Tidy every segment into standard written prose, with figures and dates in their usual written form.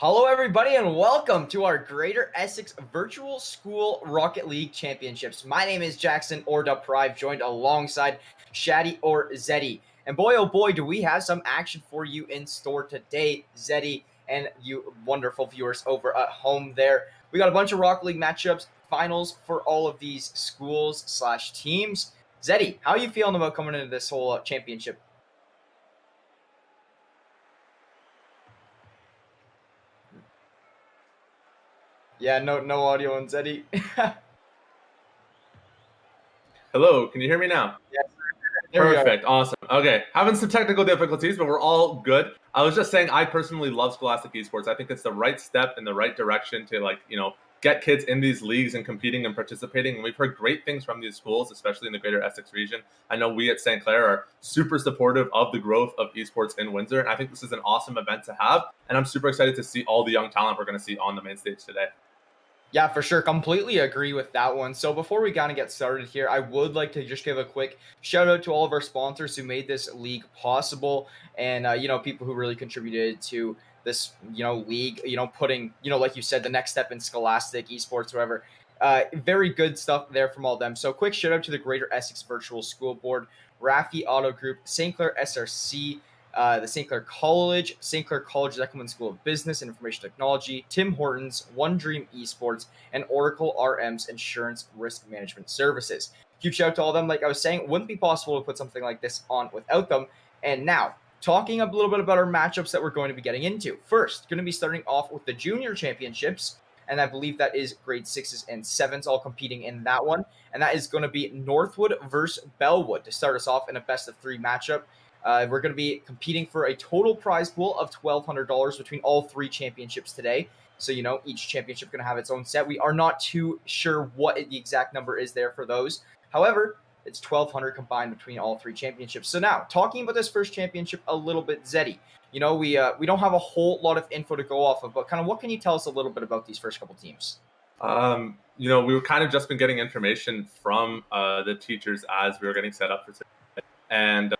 Hello, everybody, and welcome to our Greater Essex Virtual School Rocket League Championships. My name is Jackson or Deprive, joined alongside Shaddy or Zeddy. And boy, oh boy, do we have some action for you in store today, Zeddy, and you wonderful viewers over at home there. We got a bunch of Rocket League matchups, finals for all of these schools/teams. Zeddy, how are you feeling about coming into this whole championship? Yeah, no audio on Zeddy. Hello, can you hear me now? Yes, there we Perfect, awesome. Okay, having some technical difficulties, but we're all good. I was just saying I personally love Scholastic Esports. I think it's the right step in the right direction to get kids in these leagues and competing and participating. And we've heard great things from these schools, especially in the greater Essex region. I know we at St. Clair are super supportive of the growth of esports in Windsor. And I think this is an awesome event to have. And I'm super excited to see all the young talent we're going to see on the main stage today. Yeah, for sure. Completely agree with that one. So before we kind of get started here, I would like to just give a quick shout out to all of our sponsors who made this league possible, and people who really contributed to this league. Putting like you said, the next step in Scholastic Esports, whatever. Very good stuff there from all of them. So quick shout out to the Greater Essex Virtual School Board, Raffi Auto Group, St. Clair SRC, the St. Clair College, St. Clair College Zekelman School of Business and Information Technology, Tim Hortons, One Dream Esports, and Oracle RM's Insurance Risk Management Services. Huge shout out to all of them. Like I was saying, it wouldn't be possible to put something like this on without them. And now, talking a little bit about our matchups that we're going to be getting into. First, going to be starting off with the Junior Championships, and I believe that is grade 6s and 7s all competing in that one. And that is going to be Northwood versus Bellewood to start us off in a best-of-3 matchup. We're going to be competing for a total prize pool of $1,200 between all 3 championships today. So, each championship going to have its own set. We are not too sure what the exact number is there for those. However, it's $1,200 combined between all 3 championships. So now, talking about this first championship a little bit, Zeddy. We don't have a whole lot of info to go off of, but kind of what can you tell us a little bit about these first couple teams? We were kind of just been getting information from the teachers as we were getting set up for today. And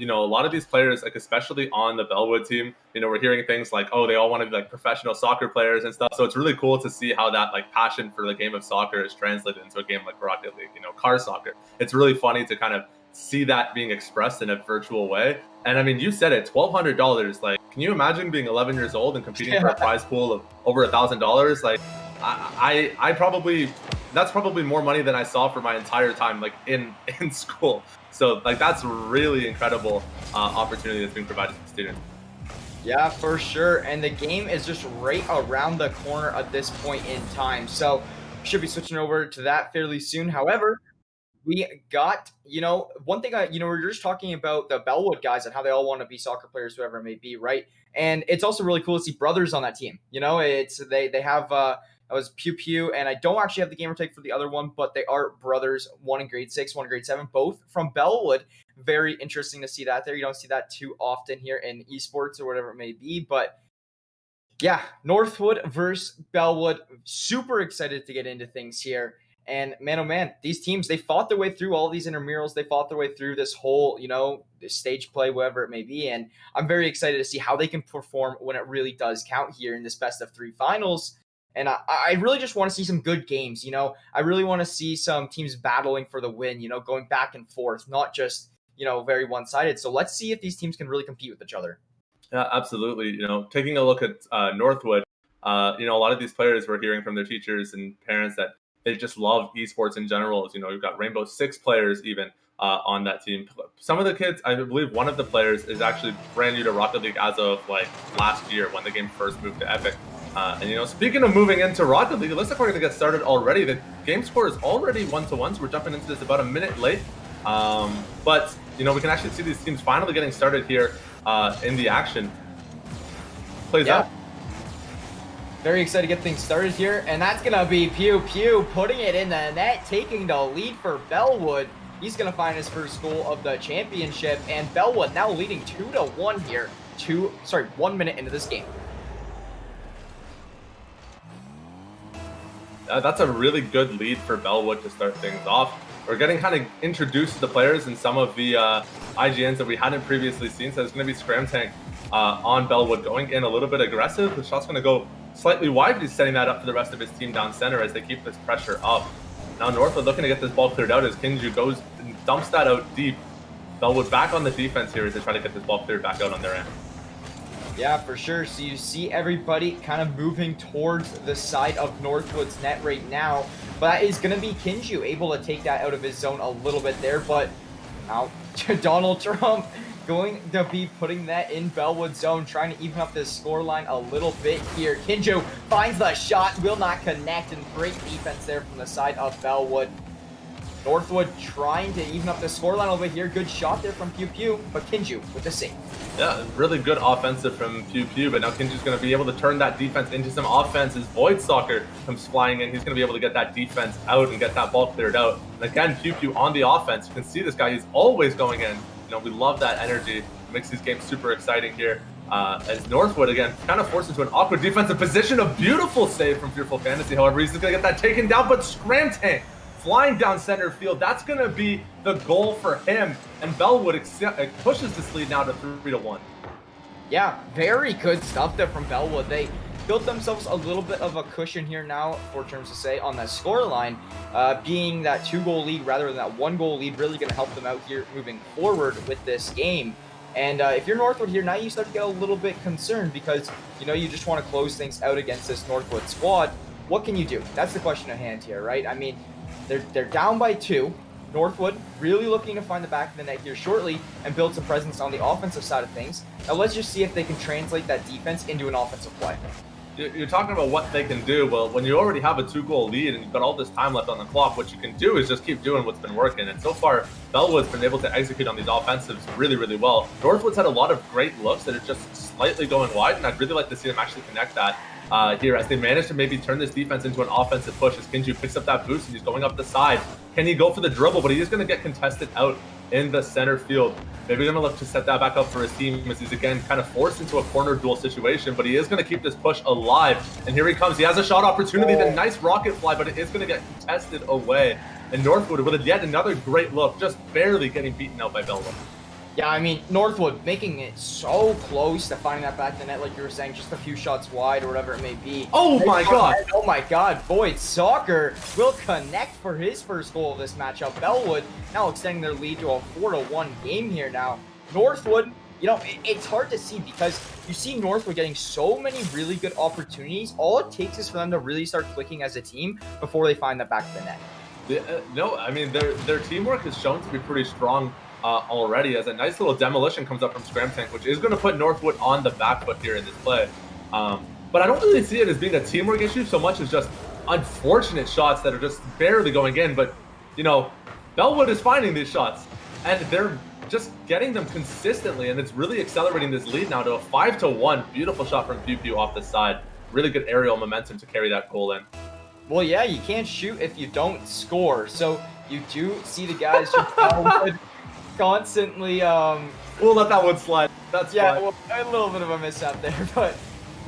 a lot of these players, like especially on the Bellewood team, we're hearing things like, oh, they all want to be like professional soccer players and stuff. So it's really cool to see how that like passion for the game of soccer is translated into a game like Rocket League, car soccer. It's really funny to kind of see that being expressed in a virtual way. And I mean, you said it, $1,200. Like, can you imagine being 11 years old and competing for a prize pool of over $1,000? Like, I probably, that's probably more money than I saw for my entire time, like in school. So like that's really incredible opportunity that's being provided to students. Yeah, for sure. And the game is just right around the corner at this point in time. So should be switching over to that fairly soon. However, we got, one thing, we're just talking about the Bellewood guys and how they all want to be soccer players, whoever it may be, right? And it's also really cool to see brothers on that team. It's they have I was Pew Pew, and I don't actually have the gamer tag for the other one, but they are brothers, one in grade 6, one in grade 7, both from Bellewood. Very interesting to see that there. You don't see that too often here in esports or whatever it may be, but yeah, Northwood versus Bellewood. Super excited to get into things here. And man, oh man, these teams, they fought their way through all these intramurals. They fought their way through this whole, stage play, whatever it may be. And I'm very excited to see how they can perform when it really does count here in this best-of-3 finals. And I really just want to see some good games. I really want to see some teams battling for the win, going back and forth, not just, very one-sided. So let's see if these teams can really compete with each other. Yeah, absolutely. Taking a look at Northwood, a lot of these players we're hearing from their teachers and parents that they just love esports in general. You've got Rainbow Six players even on that team. Some of the kids, I believe one of the players is actually brand new to Rocket League as of like last year when the game first moved to Epic. And speaking of moving into Rocket League, it looks like we're going to get started already. The game score is already 1-1, so we're jumping into this about a minute late. But we can actually see these teams finally getting started here in the action. Plays out. Very excited to get things started here, and that's going to be Pew Pew putting it in the net, taking the lead for Bellewood. He's going to find his first goal of the championship, and Bellewood now leading 2-1 here. 1 minute into this game. That's a really good lead for Bellewood to start things off. we're getting kind of introduced to the players in some of the IGNs that we hadn't previously seen. So it's going to be Scram Tank on Bellewood going in a little bit aggressive. The shot's going to go slightly wide, but he's setting that up for the rest of his team down center as they keep this pressure up. Now Northwood looking to get this ball cleared out as Kinju goes and dumps that out deep. Bellewood back on the defense here as they try to get this ball cleared back out on their end. Yeah, for sure. So you see everybody kind of moving towards the side of Northwood's net right now. But that is going to be Kinju able to take that out of his zone a little bit there. But now Donald Trump going to be putting that in Bellewood's zone, trying to even up this scoreline a little bit here. Kinju finds the shot, will not connect, and great defense there from the side of Bellewood. Northwood trying to even up the scoreline over here. Good shot there from Pew Pew, but Kinju with the save. Yeah, really good offensive from Pew Pew, but now Kinju's going to be able to turn that defense into some offense as Void Stalker comes flying in. He's going to be able to get that defense out and get that ball cleared out. And again, Pew Pew on the offense. You can see this guy, he's always going in. You know, we love that energy. It makes these games super exciting here. As Northwood, again, kind of forced into an awkward defensive position. A beautiful save from Fearful Fantasy. However, he's going to get that taken down, but Scram Tank flying down center field. That's going to be the goal for him. And Bellewood pushes this lead now to 3-1. Yeah, very good stuff there from Bellewood. They built themselves a little bit of a cushion here now, for terms to say, on that scoreline. Being that 2-goal lead rather than that 1-goal lead, really going to help them out here moving forward with this game. And if you're Northwood here, now you start to get a little bit concerned because, you know, you just want to close things out against this Northwood squad. What can you do? That's the question at hand here, right? I mean, they're down by 2. Northwood really looking to find the back of the net here shortly and build some presence on the offensive side of things. Now let's just see if they can translate that defense into an offensive play. You're talking about what they can do. Well, when you already have a 2-goal lead and you've got all this time left on the clock, what you can do is just keep doing what's been working. And so far, Bellewood's been able to execute on these offensives really, really well. Northwood's had a lot of great looks that are just slightly going wide, and I'd really like to see them actually connect that here as they manage to maybe turn this defense into an offensive push as Kinju picks up that boost and he's going up the side. Can he go for the dribble? But he is going to get contested out in the center field. Maybe going to look to set that back up for his team as he's again kind of forced into a corner duel situation, but he is going to keep this push alive. And here he comes. He has a shot opportunity. The nice rocket fly, but it is going to get contested away. And Northwood with yet another great look, just barely getting beaten out by Bellewood. Yeah, I mean, Northwood making it so close to finding that back in the net, like you were saying, just a few shots wide or whatever it may be. Oh my God. Oh my God, Void Stalker will connect for his first goal of this matchup. Bellewood now extending their lead to a 4-1 game here now. Northwood, you know, it's hard to see because you see Northwood getting so many really good opportunities. All it takes is for them to really start clicking as a team before they find that back of the net. No, I mean, their teamwork is shown to be pretty strong already, as a nice little demolition comes up from Scram Tank, which is going to put Northwood on the back foot here in this play. But I don't really see it as being a teamwork issue so much as just unfortunate shots that are just barely going in. But, you know, Bellewood is finding these shots, and they're just getting them consistently, and it's really accelerating this lead now to a 5-1. Beautiful shot from Pew Pew off the side. Really good aerial momentum to carry that goal in. Well, yeah, you can't shoot if you don't score. So you do see the guys from Bellewood constantly we'll let that one slide. That's fine. well, a little bit of a mishap there, but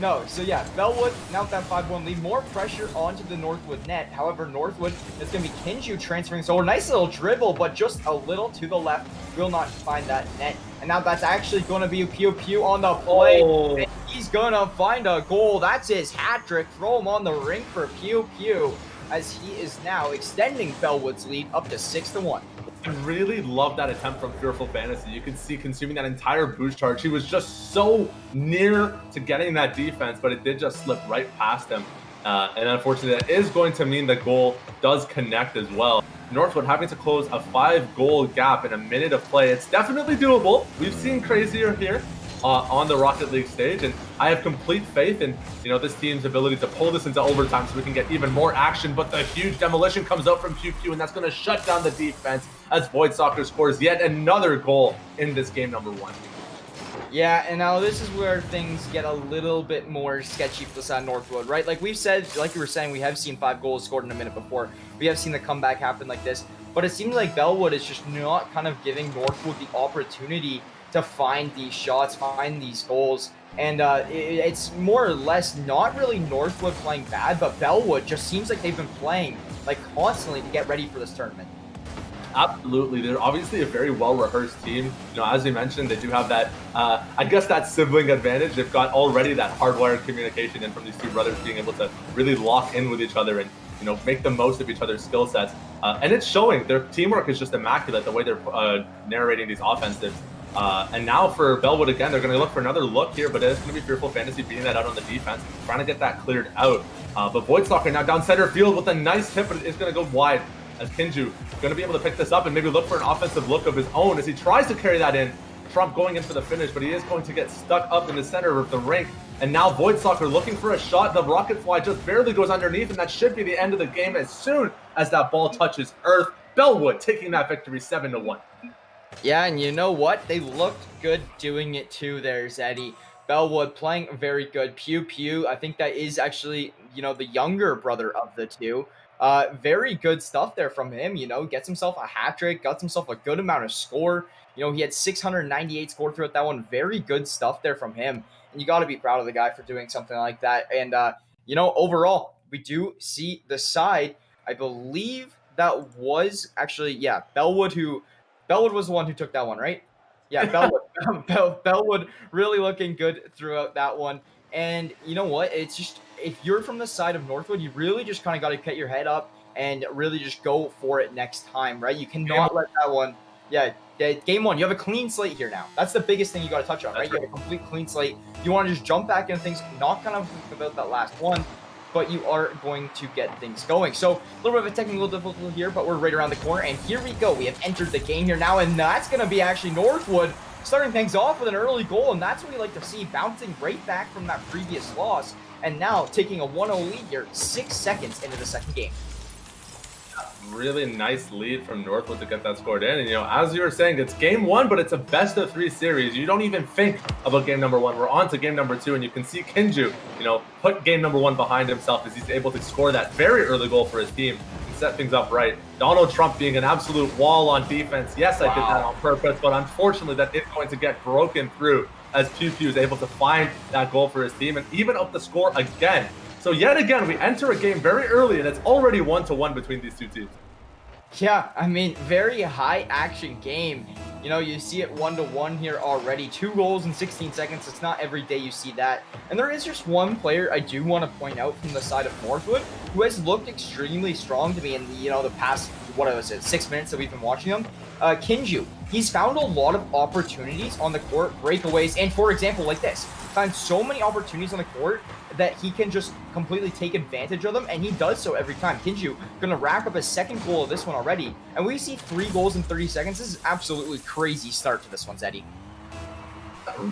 no. So yeah, Bellewood now with that 5-1 lead, more pressure onto the Northwood net. However, Northwood is going to be Kinju transferring, so a nice little dribble, but just a little to the left, will not find that net. And now that's actually going to be Pew Pew on the play. Oh. And he's going to find a goal. That's his hat trick. Throw him on the ring for Pew Pew, as he is now extending Bellewood's lead up to 6-1. I really love that attempt from Fearful Fantasy. You can see consuming that entire boost charge. He was just so near to getting that defense, but it did just slip right past him. And unfortunately, that is going to mean the goal does connect as well. Northwood having to close a 5-goal gap in a minute of play. It's definitely doable. We've seen crazier here on the Rocket League stage, and I have complete faith in, you know, this team's ability to pull this into overtime so we can get even more action. But the huge demolition comes out from Pew Pew, and that's going to shut down the defense as Void Stalker scores yet another goal in this game number 1. Yeah, and now this is where things get a little bit more sketchy for the side of Northwood, right? Like we've said, like you were saying, we have seen 5 goals scored in a minute before. We have seen the comeback happen like this. But it seems like Bellewood is just not kind of giving Northwood the opportunity to find these shots, find these goals. And it's more or less not really Northwood playing bad, but Bellewood just seems like they've been playing like constantly to get ready for this tournament. Absolutely. They're obviously a very well-rehearsed team. You know, as you mentioned, they do have that, I guess, that sibling advantage. They've got already that hardwired communication in from these two brothers being able to really lock in with each other and, you know, make the most of each other's skill sets. And it's showing. Their teamwork is just immaculate, the way they're narrating these offensives. And now for Bellewood again, they're going to look for another look here, but it's going to be Fearful Fantasy beating that out on the defense, trying to get that cleared out. But Voidstalker now down center field with a nice hit, but it's going to go wide as Kinju going to be able to pick this up and maybe look for an offensive look of his own as he tries to carry that in. Trump going in for the finish, but he is going to get stuck up in the center of the rink. And now Voidstalker looking for a shot. The rocket fly just barely goes underneath, and that should be the end of the game as soon as that ball touches earth. Bellewood taking that victory 7-1. Yeah, and you know what? They looked good doing it too there, Zeddy. Bellewood playing very good. Pew Pew, I think that is actually, you know, the younger brother of the two. Very good stuff there from him, you know, gets himself a hat trick, got himself a good amount of score. You know, he had 698 score throughout that one. Very good stuff there from him. And you got to be proud of the guy for doing something like that. And, you know, overall, we do see the side. I believe that was actually, yeah, Bellewood was the one who took that one, right? Yeah, Bellewood really looking good throughout that one. And you know what? It's just, if you're from the side of Northwood, you really just kind of got to get your head up and really just go for it next time, right? You cannot let that one, game one, you have a clean slate here now. That's the biggest thing you got to touch on, right? You have a complete clean slate. You want to just jump back into things, not kind of about that last one, but you are going to get things going. So a little bit of a technical difficulty here, but we're right around the corner, and here we go. We have entered the game here now, and that's going to be actually Northwood starting things off with an early goal, and that's what we like to see, bouncing right back from that previous loss, and now taking a 1-0 lead here, 6 seconds into the second game. Really nice lead from Northwood to get that scored in. And, you know, as you were saying, it's game one, but it's a best-of-3 series. You don't even think about game number one. We're on to game number two, and you can see Kinju, you know, put game number one behind himself as he's able to score that very early goal for his team and set things up right. Donald Trump being an absolute wall on defense. Yes, I did that on purpose, but unfortunately that is going to get broken through as Pew Pew is able to find that goal for his team and even up the score again. So yet again, we enter a game very early, and it's already 1-1 between these two teams. Yeah, I mean, very high action game. You know, you see it 1-1 here already. 2 goals in 16 seconds. It's not every day you see that. And there is just one player I do want to point out from the side of Northwood who has looked extremely strong to me in the, you know, the past, what was it, 6 minutes that we've been watching him. Kinju. He's found a lot of opportunities on the court, breakaways, and for example, like this. Found so many opportunities on the court that he can just completely take advantage of them, and he does so every time. Kinju gonna rack up his second goal of this one already, and we see 3 goals in 30 seconds. This is absolutely crazy start to this one, Zeddy.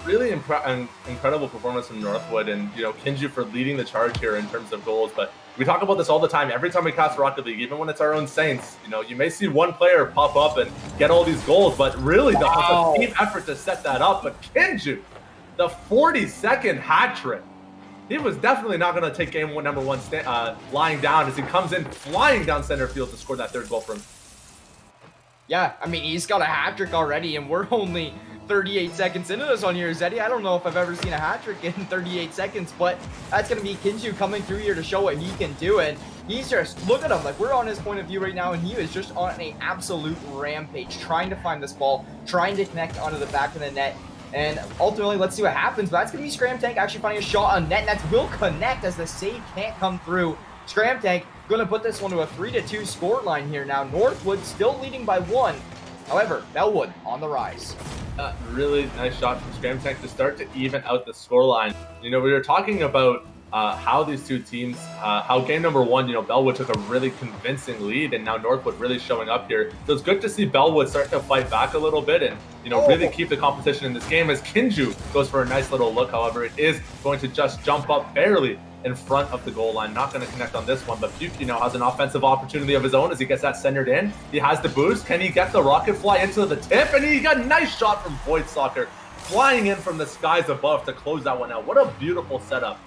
Really incredible performance from Northwood, and, you know, Kinju for leading the charge here in terms of goals. But we talk about this all the time. Every time we cast Rocket League, even when it's our own Saints, you know, you may see one player pop up and get all these goals, but really the team effort to set that up. But Kinju, the 42nd hat trick. He was definitely not going to take game one, number one, lying down as he comes in flying down center field to score that third goal for him. Yeah, I mean, he's got a hat trick already, and we're only 38 seconds into this one here, Zeddy. I don't know if I've ever seen a hat trick in 38 seconds, but that's going to be Kinju coming through here to show what he can do. And he's just, look at him, like we're on his point of view right now, and he is just on an absolute rampage, trying to find this ball, trying to connect onto the back of the net. And ultimately, let's see what happens. But that's going to be Scram Tank actually finding a shot on net, and that will connect as the save can't come through. Scram Tank going to put this one to a 3-2 score line here now. Northwood still leading by 1. However, Bellewood on the rise. Really nice shot from Scram Tank to start to even out the scoreline. You know, we were talking about how these two teams, how game number one, you know, Bellewood took a really convincing lead, and now Northwood really showing up here. So it's good to see Bellewood start to fight back a little bit and, you know, really keep the competition in this game as Kinju goes for a nice little look. However, it is going to just jump up barely in front of the goal line. Not going to connect on this one, but Puke, you know, has an offensive opportunity of his own as he gets that centered in. He has the boost. Can he get the rocket fly into the tip? And he got a nice shot from Voidstalker flying in from the skies above to close that one out. What a beautiful setup.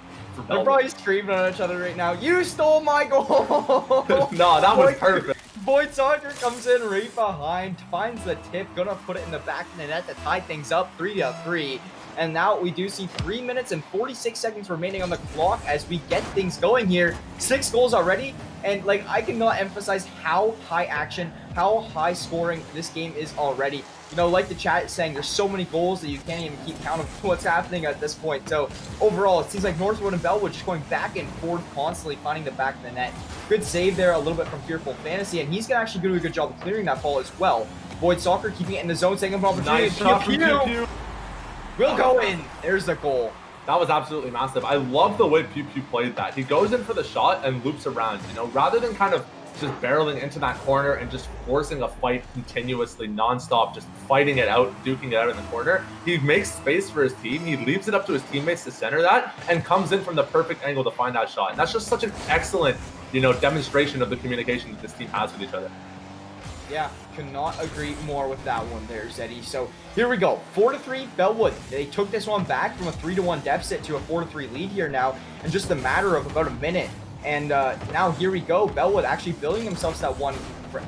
They're probably screaming at each other right now. You stole my goal! No, that was perfect. Voidstalker comes in right behind, finds the tip, gonna put it in the back of the net to tie things up 3-3. And now we do see 3 minutes and 46 seconds remaining on the clock as we get things going here. 6 goals already. And like, I cannot emphasize how high action, how high scoring this game is already. You know, like the chat is saying, there's so many goals that you can't even keep count of what's happening at this point. So overall, it seems like Northwood and Bellewood just going back and forth, constantly finding the back of the net. Good save there, a little bit from Fearful Fantasy, and he's gonna actually do a good job of clearing that ball as well. Void Soccer keeping it in the zone, taking an opportunity. Nice shot from Pew. Will go in. There's the goal. That was absolutely massive. I love the way Pew Pew played that. He goes in for the shot and loops around, you know, rather than kind of just barreling into that corner and just forcing a fight continuously, nonstop, just fighting it out, duking it out in the corner. He makes space for his team. He leaves it up to his teammates to center that and comes in from the perfect angle to find that shot. And that's just such an excellent, you know, demonstration of the communication that this team has with each other. Yeah, cannot agree more with that one there, Zeddy. So here we go. 4-3, Bellewood. They took this one back from a 3-1 deficit to a 4-3 lead here now in just a matter of about a minute. And now here we go. Bellewood actually building themselves that one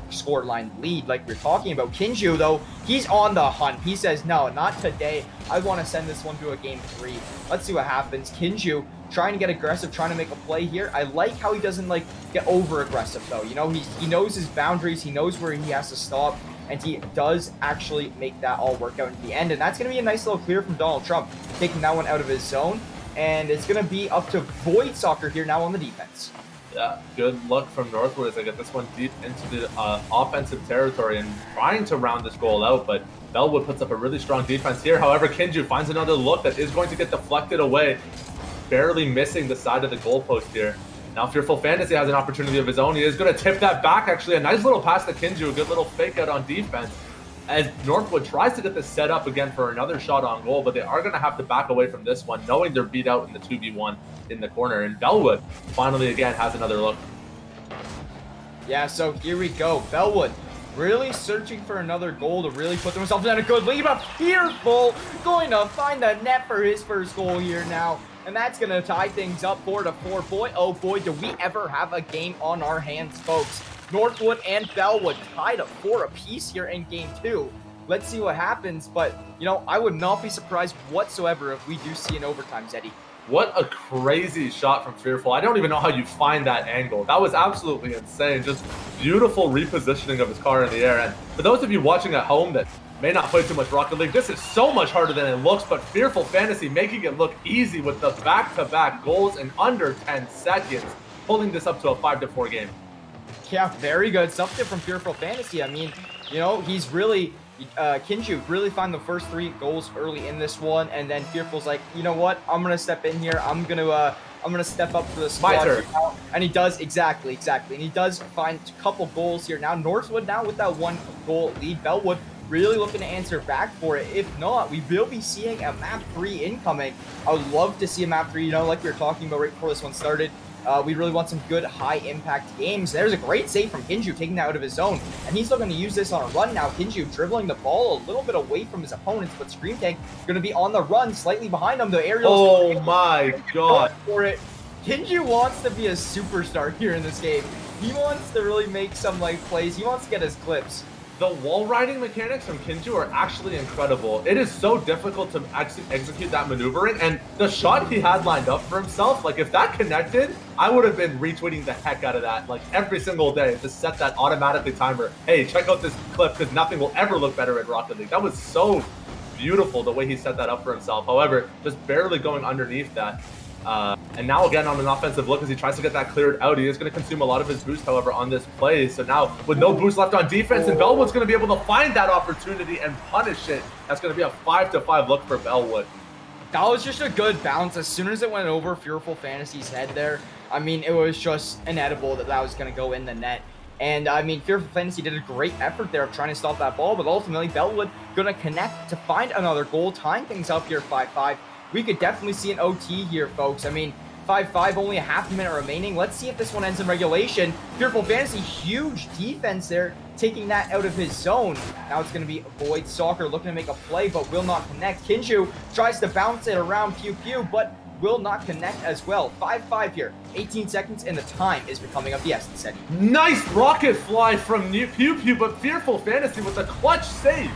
score line lead like we're talking about. Kinju, though, he's on the hunt. He says, no, not today. I want to send this one to a game 3. Let's see what happens. Kinju trying to get aggressive, trying to make a play here. I like how he doesn't like get over aggressive though. You know, he knows his boundaries. He knows where he has to stop. And he does actually make that all work out in the end. And that's going to be a nice little clear from Donald Trump, taking that one out of his zone. And it's going to be up to Void Soccer here now on the defense. Yeah, good luck from Northwood as they get this one deep into the offensive territory and trying to round this goal out. But Bellewood puts up a really strong defense here. However, Kinju finds another look that is going to get deflected away, barely missing the side of the goalpost here. Now Fearful Fantasy has an opportunity of his own. He is going to tip that back, actually. A nice little pass to Kinju, a good little fake out on defense. As Northwood tries to get this set up again for another shot on goal, but they are going to have to back away from this one, knowing they're beat out in the 2v1 in the corner. And Bellewood finally again has another look. Yeah, so here we go. Bellewood really searching for another goal to really put themselves in a good lead, but Fearful going to find the net for his first goal here now. And that's going to tie things up 4-4. Boy, oh boy, do we ever have a game on our hands, folks. Northwood and Bellewood tied at 4 apiece here in game 2. Let's see what happens, but, you know, I would not be surprised whatsoever if we do see an overtime, Zeddy. What a crazy shot from Fearful. I don't even know how you find that angle. That was absolutely insane. Just beautiful repositioning of his car in the air. And for those of you watching at home that may not play too much Rocket League, this is so much harder than it looks, but Fearful Fantasy making it look easy with the back-to-back goals in under 10 seconds, holding this up to a 5-4 game. Yeah, very good stuff there from Fearful Fantasy. I mean, you know, he's really, Kinju really found the first 3 goals early in this one, and then Fearful's like, you know what, I'm gonna step in here. I'm gonna step up for the squad here now. And he does exactly, and he does find a couple goals here now. Northwood now with that 1 goal lead. Bellewood really looking to answer back for it. If not, we will be seeing a map 3 incoming. I would love to see a map 3, you know, like we were talking about right before this one started. We really want some good high-impact games. There's a great save from Kinju taking that out of his zone, and he's looking to use this on a run now. Kinju dribbling the ball a little bit away from his opponents, but Scream Tank going to be on the run, slightly behind him. The aerial. Oh my god! For it, Kinju wants to be a superstar here in this game. He wants to really make some like plays. He wants to get his clips. The wall riding mechanics from Kinju are actually incredible. It is so difficult to execute that maneuvering, and the shot he had lined up for himself, like if that connected, I would have been retweeting the heck out of that like every single day to set that automatically timer. Hey, check out this clip because nothing will ever look better in Rocket League. That was so beautiful the way he set that up for himself. However, just barely going underneath that. And now again on an offensive look as he tries to get that cleared out. He is going to consume a lot of his boost, however, on this play. So now with no boost left on defense, and Bellewood's going to be able to find that opportunity and punish it. That's going to be a 5-5 look for Bellewood. That was just a good bounce. As soon as it went over Fearful Fantasy's head there, I mean, it was just inedible that was going to go in the net. And, I mean, Fearful Fantasy did a great effort there of trying to stop that ball, but ultimately Bellewood going to connect to find another goal, tying things up here 5-5. We could definitely see an OT here, folks. I mean, 5-5, only a half minute remaining. Let's see if this one ends in regulation. Fearful Fantasy, huge defense there, taking that out of his zone. Now it's going to be Void Soccer looking to make a play, but will not connect. Kinju tries to bounce it around Pew Pew, but will not connect as well. 5-5 here, 18 seconds, and the time is becoming of the essence. Nice rocket fly from Pew Pew, but Fearful Fantasy with a clutch save.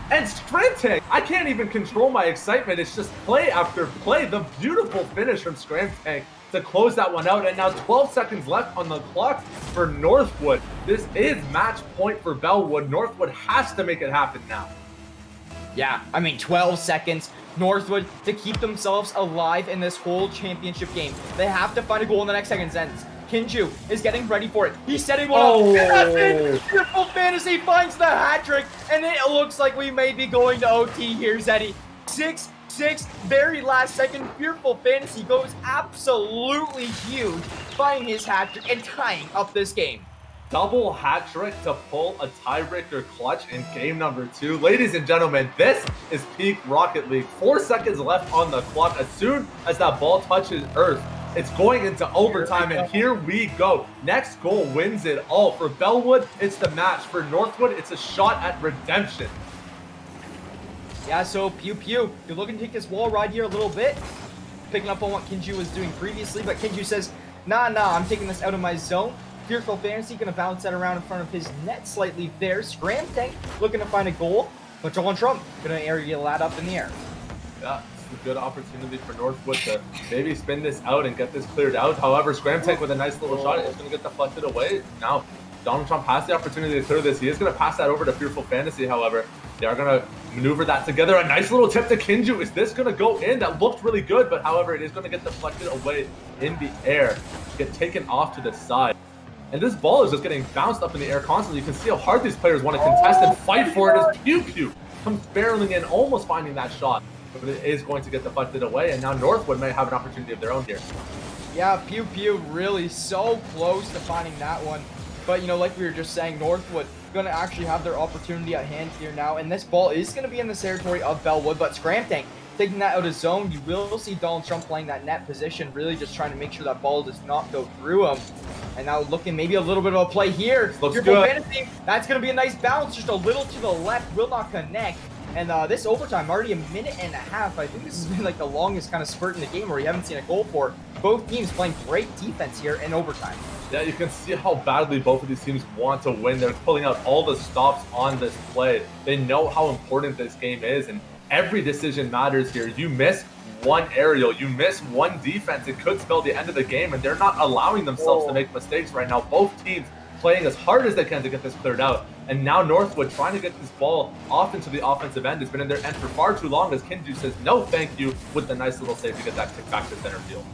And Scramtech, I can't even control my excitement. It's just play after play. The beautiful finish from Scramtech to close that one out. And now 12 seconds left on the clock for Northwood. This is match point for Bellewood. Northwood has to make it happen now. Yeah, I mean, 12 seconds. Northwood to keep themselves alive in this whole championship game. They have to find a goal in the next seconds. Kinju is getting ready for it. He's setting one up. And that's it. Fearful Fantasy finds the hat trick, and it looks like we may be going to OT here, Zeddy. 6-6, very last second. Fearful Fantasy goes absolutely huge, finding his hat trick and tying up this game. Double hat trick to pull a tiebreaker clutch in game number 2. Ladies and gentlemen, this is peak Rocket League. 4 seconds left on the clock. As soon as that ball touches earth, it's going into overtime, and here we go. Next goal wins it all. For Bellewood, it's the match. For Northwood, it's a shot at redemption. Yeah, so Pew Pew, you're looking to take this wall ride here a little bit, picking up on what Kinju was doing previously, but Kinju says, nah, I'm taking this out of my zone. Fearful Fantasy gonna bounce that around in front of his net slightly there. Scramtank looking to find a goal, but Donald Trump gonna area that up in the air. Yeah, it's a good opportunity for Northwood to maybe spin this out and get this cleared out. However, Scramtank with a nice little shot is gonna get deflected away. Now, Donald Trump has the opportunity to clear this. He is gonna pass that over to Fearful Fantasy, however. They are gonna maneuver that together. A nice little tip to Kinju. Is this gonna go in? That looked really good, but however, it is gonna get deflected away in the air, get taken off to the side. And this ball is just getting bounced up in the air constantly. You can see how hard these players want to contest and fight for it as Pew Pew comes barreling in, almost finding that shot. But it is going to get deflected away, and now Northwood may have an opportunity of their own here. Yeah, Pew Pew really so close to finding that one. But, you know, like we were just saying, Northwood going to actually have their opportunity at hand here now. And this ball is going to be in the territory of Bellewood, but Scramtank taking that out of zone. You will see Donald Trump playing that net position, really just trying to make sure that ball does not go through him. And now looking maybe a little bit of a play here. Looks good. Fantasy, that's going to be a nice bounce, just a little to the left, will not connect. And this overtime, already a minute and a half. I think this has been like the longest kind of spurt in the game where you haven't seen a goal for. Both teams playing great defense here in overtime. Yeah, you can see how badly both of these teams want to win. They're pulling out all the stops on this play. They know how important this game is, and every decision matters here. You miss one aerial, you miss one defense, it could spell the end of the game, and they're not allowing themselves to make mistakes right now. Both teams playing as hard as they can to get this cleared out. And now Northwood trying to get this ball off into the offensive end. It's been in their end for far too long as Kinju says no thank you with the nice little save to get that kick back to center field.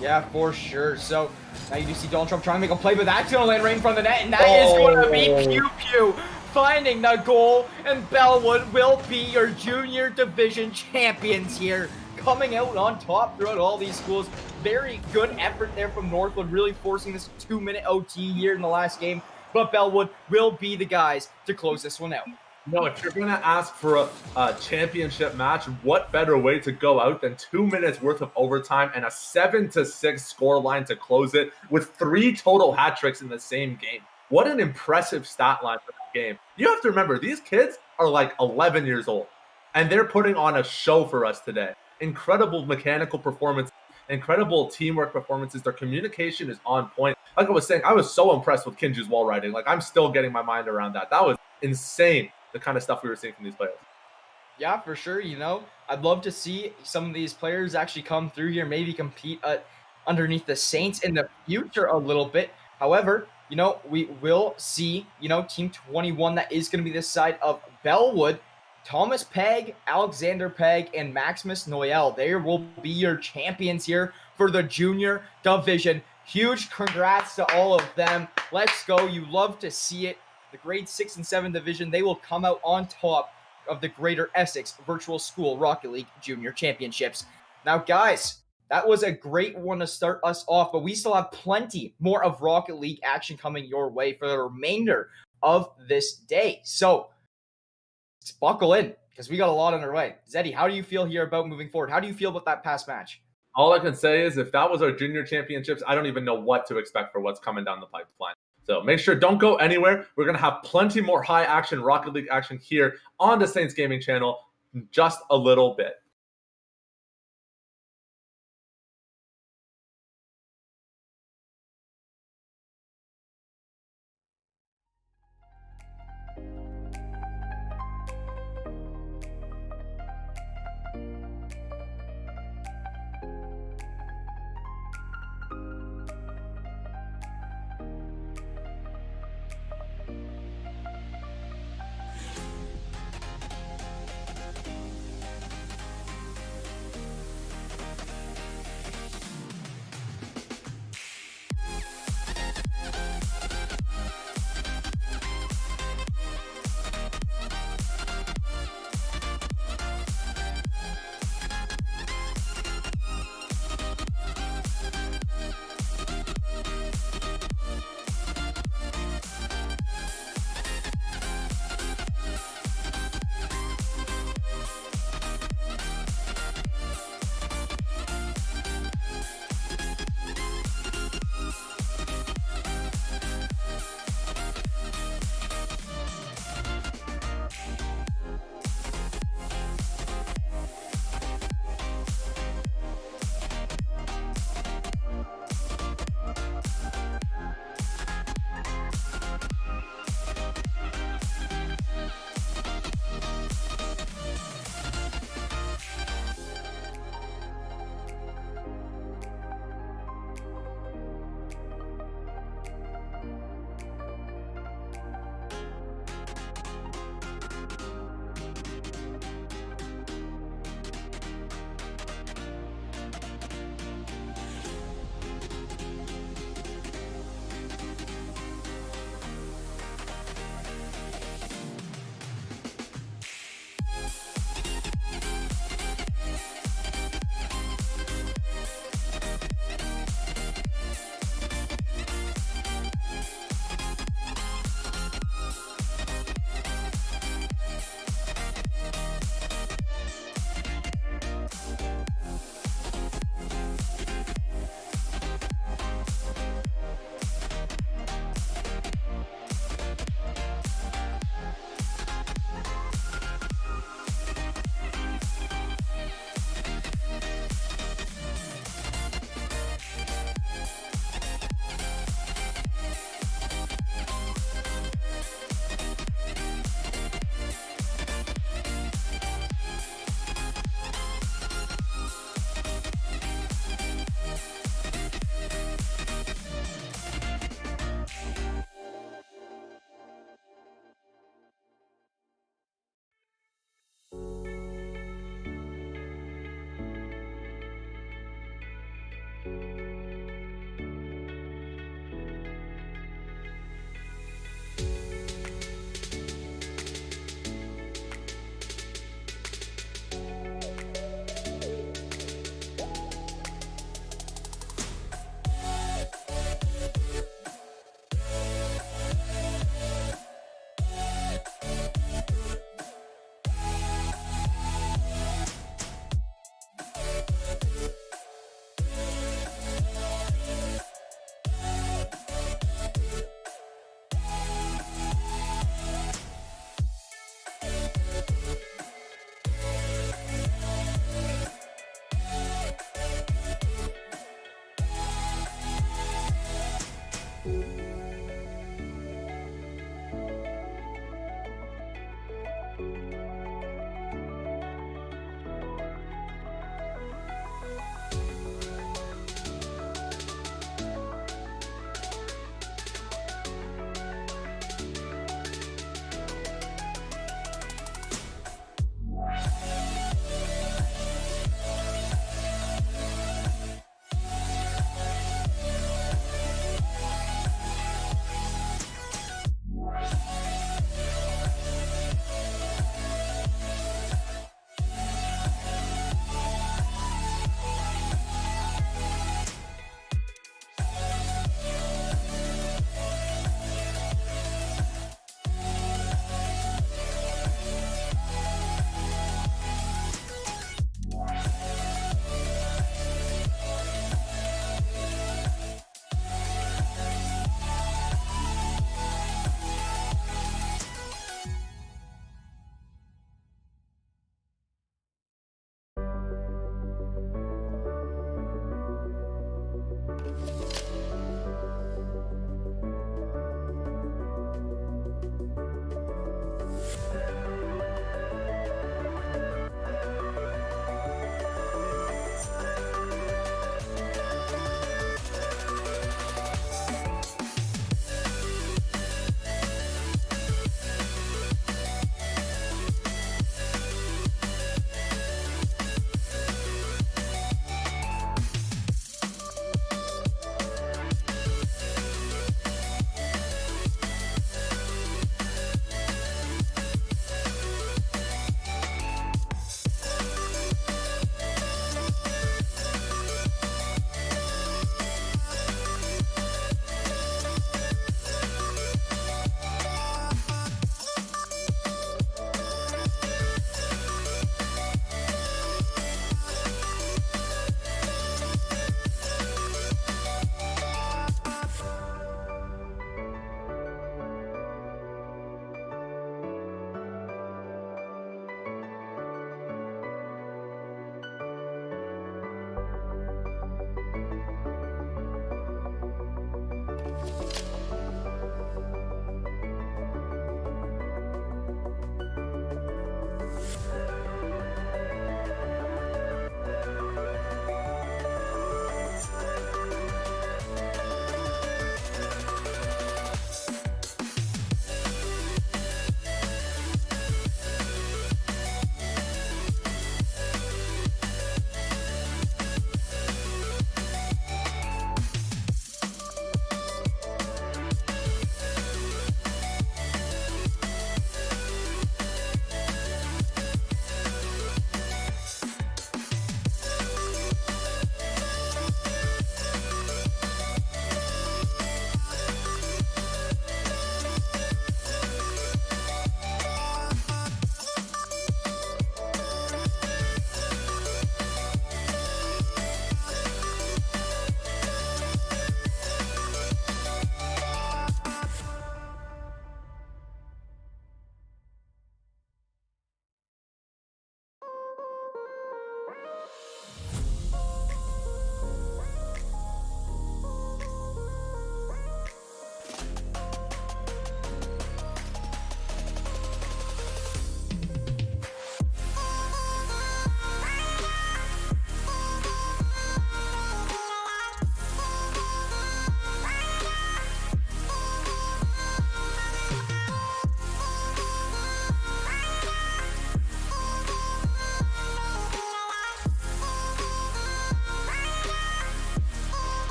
Yeah, for sure. So now you do see Donald Trump trying to make a play, but that's going to land right in front of the net, and that is going to be Pew Pew finding the goal, and Bellewood will be your junior division champions here, coming out on top throughout all these schools. Very good effort there from Northwood, really forcing this 2-minute OT here in the last game, but Bellewood will be the guys to close this one out. No, if you're going to ask for a championship match, what better way to go out than 2 minutes worth of overtime and a 7-6 scoreline to close it with 3 total hat tricks in the same game. What an impressive stat line for that game. You have to remember, these kids are like 11 years old, and they're putting on a show for us today. Incredible mechanical performance, incredible teamwork performances. Their communication is on point. Like I was saying, I was so impressed with Kinju's wall riding. Like, I'm still getting my mind around that. That was insane, the kind of stuff we were seeing from these players. Yeah, for sure. You know, I'd love to see some of these players actually come through here, maybe compete underneath the Saints in the future a little bit. However, you know, we will see, you know, Team 21 that is going to be this side of Bellewood. Thomas Pegg, Alexander Pegg, and Maximus Noel. They will be your champions here for the junior division. Huge congrats to all of them. Let's go. You love to see it. The grade 6 and 7 division, they will come out on top of the Greater Essex Virtual School Rocket League Junior Championships. Now, guys, that was a great one to start us off, but we still have plenty more of Rocket League action coming your way for the remainder of this day. So, let's buckle in, because we got a lot on our way. Zeddy, how do you feel here about moving forward? How do you feel about that past match? All I can say is if that was our junior championships, I don't even know what to expect for what's coming down the pipeline. So make sure, don't go anywhere. We're going to have plenty more high action Rocket League action here on the Saints Gaming channel in just a little bit.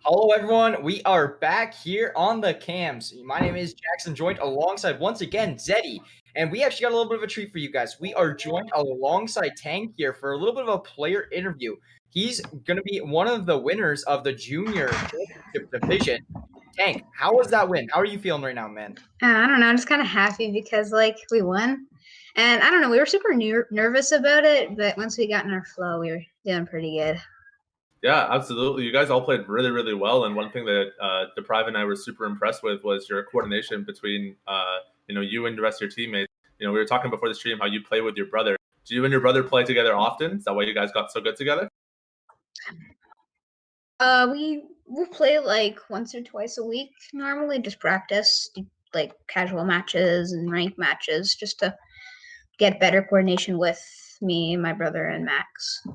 Hello, everyone. We are back here on the cams. My name is Jackson, joined alongside once again Zeddy, and we actually got a little bit of a treat for you guys. We are joined alongside Tank here for a little bit of a player interview. He's going to be one of the winners of the junior championship division. Tank, how was that win? How are you feeling right now, man? I don't know. I'm just kind of happy because we won, and I don't know. We were super nervous about it, but once we got in our flow, we were doing pretty good. Yeah, absolutely. You guys all played really, really well. And one thing that Deprive and I were super impressed with was your coordination between, you and the rest of your teammates. We were talking before the stream how you play with your brother. Do you and your brother play together often? Is that why you guys got so good together? We play like once or twice a week normally, just practice like casual matches and ranked matches, just to get better coordination with me, my brother, and Max.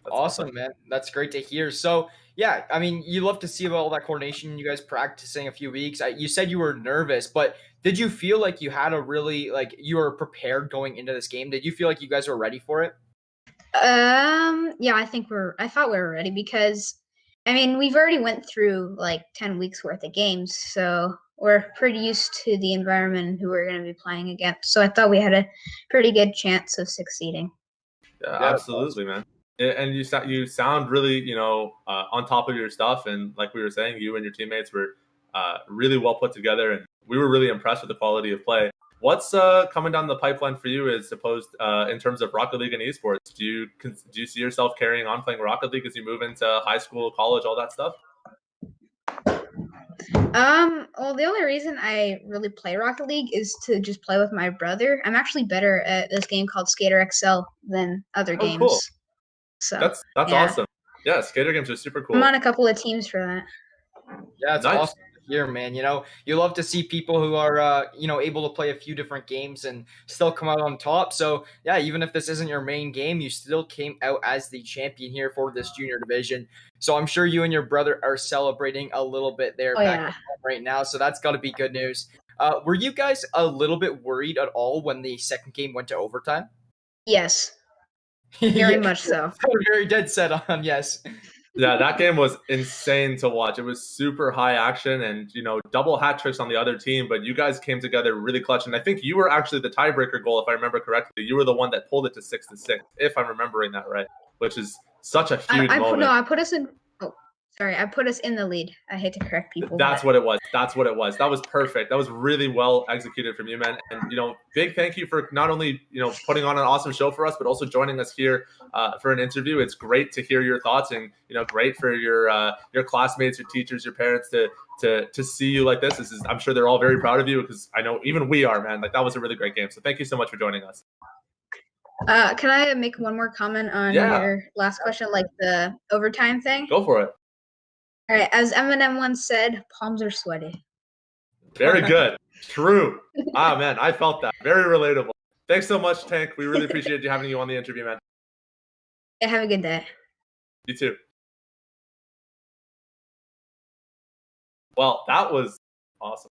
That's Awesome, man. That's great to hear. So, yeah, I mean, you love to see all that coordination. You guys practicing a few weeks. You said you were nervous, but did you feel like you had a really you were prepared going into this game? Did you feel like you guys were ready for it? Yeah, I thought we were ready because, I mean, we've already went through like 10 weeks worth of games, so we're pretty used to the environment who we're going to be playing against. So I thought we had a pretty good chance of succeeding. Yeah, absolutely, man. And you sound really, on top of your stuff. And like we were saying, you and your teammates were really well put together, and we were really impressed with the quality of play. What's coming down the pipeline for you as opposed in terms of Rocket League and esports? Do you see yourself carrying on playing Rocket League as you move into high school, college, all that stuff? Well, the only reason I really play Rocket League is to just play with my brother. I'm actually better at this game called Skater XL than other games. Cool. So that's yeah. awesome. Yeah, skater games are super cool. I'm on a couple of teams for that. Yeah, it's awesome to hear, man. You love to see people who are, able to play a few different games and still come out on top. So, yeah, even if this isn't your main game, you still came out as the champion here for this junior division. So I'm sure you and your brother are celebrating a little bit there right now. So that's got to be good news. Were you guys a little bit worried at all when the second game went to overtime? Yes. Very much so. Very dead set on, yes. Yeah, that game was insane to watch. It was super high action and, double hat tricks on the other team, but you guys came together really clutch. And I think you were actually the tiebreaker goal, if I remember correctly. You were the one that pulled it to 6-6, if I'm remembering that right, which is such a huge moment. I put us in. Oh, sorry. I put us in the lead. I hate to correct people. That's what it was. That was perfect. That was really well executed from you, man. And, big thank you for not only, putting on an awesome show for us, but also joining us here for an interview. It's great to hear your thoughts and, great for your classmates, your teachers, your parents to see you like this. I'm sure they're all very proud of you because I know even we are, man. Like, that was a really great game. So thank you so much for joining us. Can I make one more comment on your last question, like the overtime thing? Go for it. All right. As Eminem once said, palms are sweaty. Very good. True. Man, I felt that. Very relatable. Thanks so much, Tank. We really appreciate having you on the interview, man. Yeah, have a good day. You too. Well, that was awesome.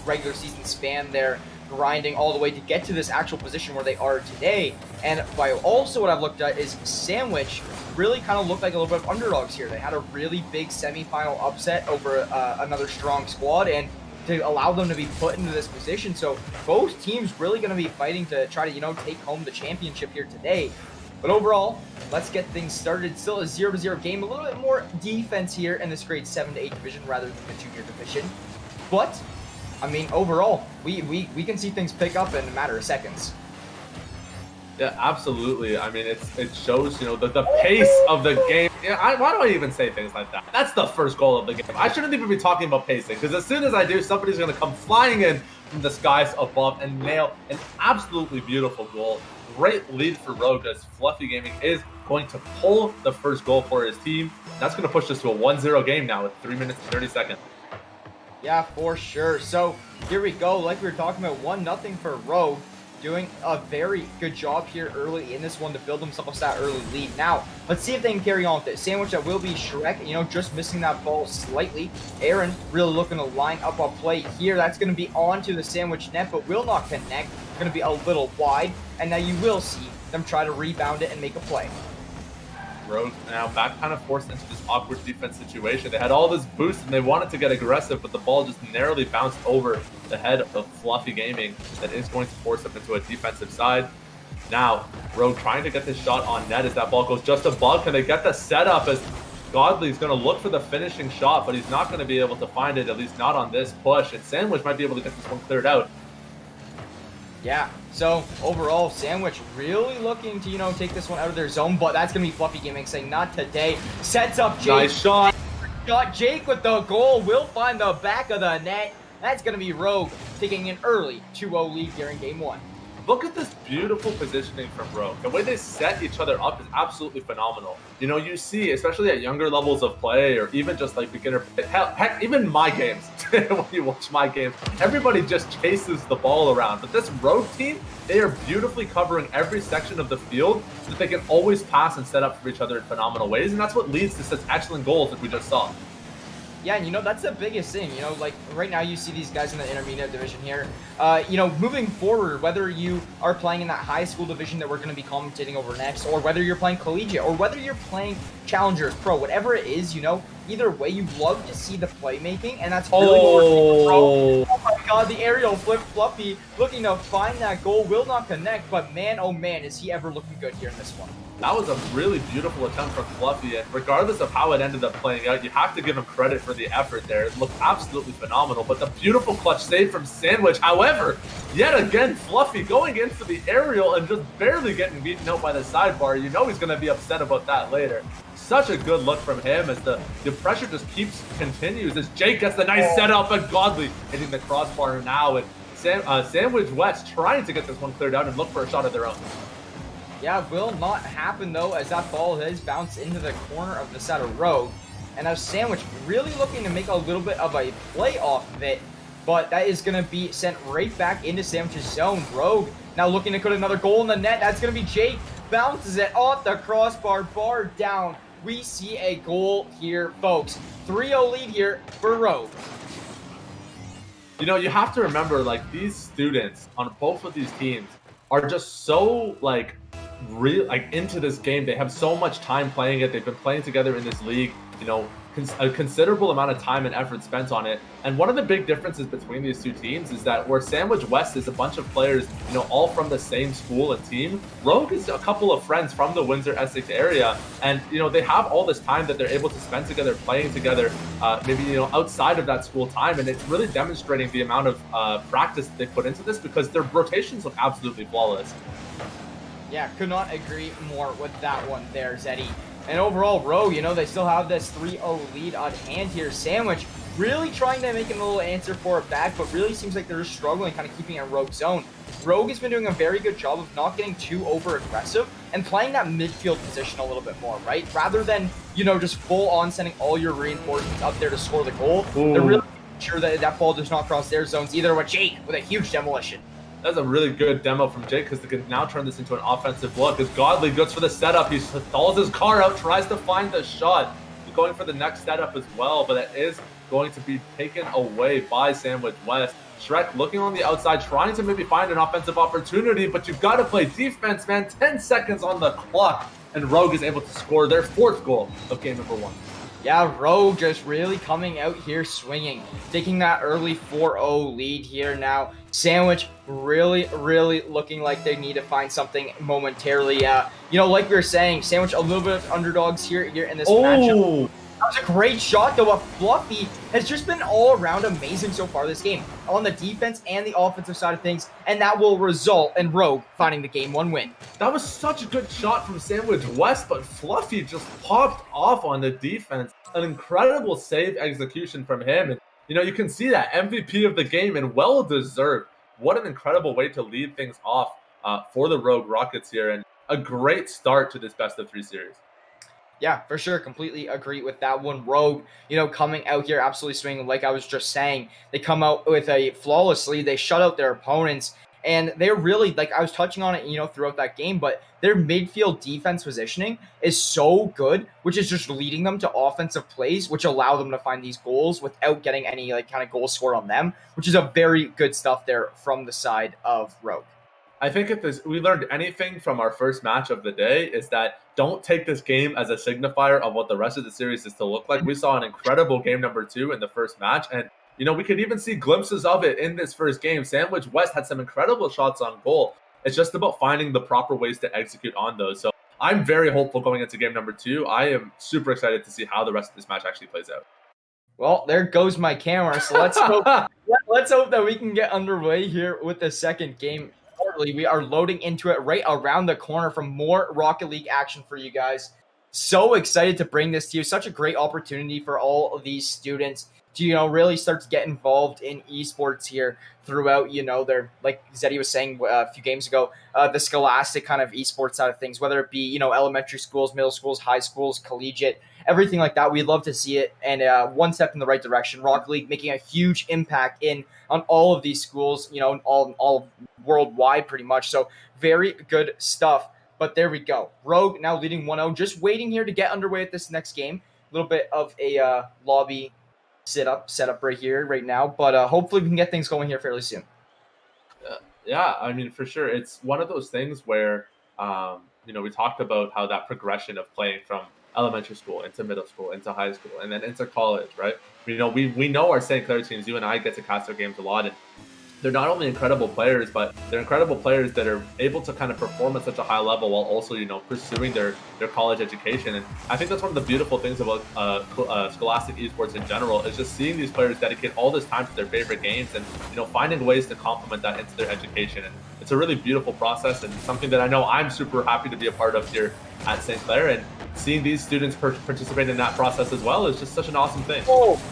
regular season span there, grinding all the way to get to this actual position where they are today. And by also what I've looked at is Sandwich really kind of looked like a little bit of underdogs here. They had a really big semifinal upset over another strong squad, and to allow them to be put into this position. So both teams really going to be fighting to try to, take home the championship here today. But overall, let's get things started. Still a 0-0 game. A little bit more defense here in this grade 7 to 8 division rather than the junior division. But, I mean, overall, we can see things pick up in a matter of seconds. Yeah, absolutely. I mean, it shows, the pace of the game. Yeah, why do I even say things like that? That's the first goal of the game. I shouldn't even be talking about pacing, because as soon as I do, somebody's going to come flying in from the skies above and nail an absolutely beautiful goal. Great lead for Rogue, as Fluffy Gaming is going to pull the first goal for his team. That's going to push us to a 1-0 game now with 3 minutes and 30 seconds. Yeah, for sure. So here we go. Like we were talking about, 1-0 for Rogue. Doing a very good job here early in this one to build themselves that early lead. Now, let's see if they can carry on with it. Sandwich, that will be Shrek, just missing that ball slightly. Aaron really looking to line up a play here. That's going to be onto the Sandwich net, but will not connect. Going to be a little wide, and now you will see them try to rebound it and make a play. Rogue now back kind of forced into this awkward defense situation. They had all this boost and they wanted to get aggressive, but the ball just narrowly bounced over the head of Fluffy Gaming. That is going to force them into a defensive side. Now, Rogue trying to get this shot on net as that ball goes just above. Can they get the setup as Godley's going to look for the finishing shot, but he's not going to be able to find it, at least not on this push. And Sandwich might be able to get this one cleared out. Yeah, so overall, Sandwich really looking to, take this one out of their zone, but that's going to be Fluffy Gaming saying, not today. Sets up Jake. Nice shot. Jake with the goal will find the back of the net. That's going to be Rogue taking an early 2-0 lead during game 1. Look at this beautiful positioning from Rogue. The way they set each other up is absolutely phenomenal. You see, especially at younger levels of play, or even just like beginner, heck, even my games, when you watch my games, everybody just chases the ball around. But this Rogue team, they are beautifully covering every section of the field so that they can always pass and set up for each other in phenomenal ways. And that's what leads to such excellent goals that we just saw. Yeah, and that's the biggest thing, like right now you see these guys in the intermediate division here. Moving forward, whether you are playing in that high school division that we're going to be commentating over next, or whether you're playing Collegiate, or whether you're playing Challengers Pro, whatever it is, either way, you love to see the playmaking, and that's really what we're seeing from Pro. Oh my god, the aerial flip Fluffy looking to find that goal, will not connect, but man, oh man, is he ever looking good here in this one. That was a really beautiful attempt from Fluffy, and regardless of how it ended up playing out, you have to give him credit for the effort there. It looked absolutely phenomenal, but the beautiful clutch save from Sandwich. However, yet again, Fluffy going in for the aerial and just barely getting beaten out by the sidebar. He's going to be upset about that later. Such a good look from him as the pressure just continues as Jake gets the nice setup, and Godley hitting the crossbar now, and Sandwich West trying to get this one cleared out and look for a shot of their own. Yeah, will not happen though, as that ball has bounced into the corner of the side of Rogue. And now Sandwich really looking to make a little bit of a play off of it, but that is going to be sent right back into Sandwich's zone. Rogue now looking to put another goal in the net. That's going to be Jake. Bounces it off the crossbar, bar down. We see a goal here, folks. 3-0 lead here for Rogue. You have to remember, these students on both of these teams are just so, into this game. They have so much time playing it. They've been playing together in this league, a considerable amount of time and effort spent on it. And one of the big differences between these two teams is that where Sandwich West is a bunch of players, all from the same school and team, Rogue is a couple of friends from the Windsor, Essex area. And, they have all this time that they're able to spend together, playing together, maybe, outside of that school time. And it's really demonstrating the amount of practice that they put into this, because their rotations look absolutely flawless. Yeah, could not agree more with that one there, Zeddy. And overall, Rogue, they still have this 3-0 lead on hand here. Sandwich really trying to make a little answer for it back, but really seems like they're struggling kind of keeping a Rogue zone. Rogue has been doing a very good job of not getting too over-aggressive and playing that midfield position a little bit more, right? Rather than, just full-on sending all your reinforcements up there to score the goal. Ooh. They're really making sure that that ball does not cross their zones either, with Jake with a huge demolition. That's a really good demo from Jake, because they can now turn this into an offensive look. As Godley goes for the setup, he stalls his car out, tries to find the shot. He's going for the next setup as well, but it is going to be taken away by Sandwich West. Shrek looking on the outside, trying to maybe find an offensive opportunity, but you've got to play defense, man. 10 seconds on the clock, and Rogue is able to score their 4th goal of game number 1. Yeah, Rogue just really coming out here swinging, taking that early 4-0 lead here now. Sandwich really looking like they need to find something momentarily. Like we were saying, Sandwich a little bit of underdogs here in this matchup. That was a great shot, though. But Fluffy has just been all around amazing so far this game on the defense and the offensive side of things, and that will result in Rogue finding the Game 1 win. That was such a good shot from Sandwich West, but Fluffy just popped off on the defense. An incredible save execution from him. And, you can see that MVP of the game, and well-deserved. What an incredible way to lead things off for the Rogue Rockets here, and a great start to this best-of-3 series. Yeah, for sure. Completely agree with that one. Rogue, coming out here absolutely swinging. Like I was just saying, they come out with a flawless lead. They shut out their opponents. And they're really, like I was touching on it, throughout that game, but their midfield defense positioning is so good, which is just leading them to offensive plays, which allow them to find these goals without getting any kind of goal scored on them, which is a very good stuff there from the side of Rogue. I think if we learned anything from our first match of the day is that don't take this game as a signifier of what the rest of the series is to look like. We saw an incredible game number 2 in the first match, and we could even see glimpses of it in this first game. Sandwich West had some incredible shots on goal. It's just about finding the proper ways to execute on those. So I'm very hopeful going into game number 2. I am super excited to see how the rest of this match actually plays out. Well, there goes my camera. So let's hope that we can get underway here with the second game. We are loading into it right around the corner from more Rocket League action for you guys. So excited to bring this to you. Such a great opportunity for all of these students to, really start to get involved in esports here throughout, their, like Zeddy was saying a few games ago, the scholastic kind of esports side of things, whether it be, elementary schools, middle schools, high schools, collegiate, everything like that. We'd love to see it. And one step in the right direction. Rocket League making a huge impact on all of these schools, all worldwide pretty much. So very good stuff. But there we go. Rogue now leading 1-0. Just waiting here to get underway at this next game. A little bit of a lobby setup right here, right now. But hopefully we can get things going here fairly soon. Yeah, I mean, for sure. It's one of those things where, we talked about how that progression of playing from elementary school into middle school, into high school, and then into college, right? We know our St. Clair teams. You and I get to cast their games a lot, and they're not only incredible players, but they're incredible players that are able to kind of perform at such a high level while also, pursuing their college education. And I think that's one of the beautiful things about scholastic esports in general is just seeing these players dedicate all this time to their favorite games and, finding ways to complement that into their education. And it's a really beautiful process and something that I know I'm super happy to be a part of here at St. Clair. And seeing these students participate in that process as well is just such an awesome thing. Oh.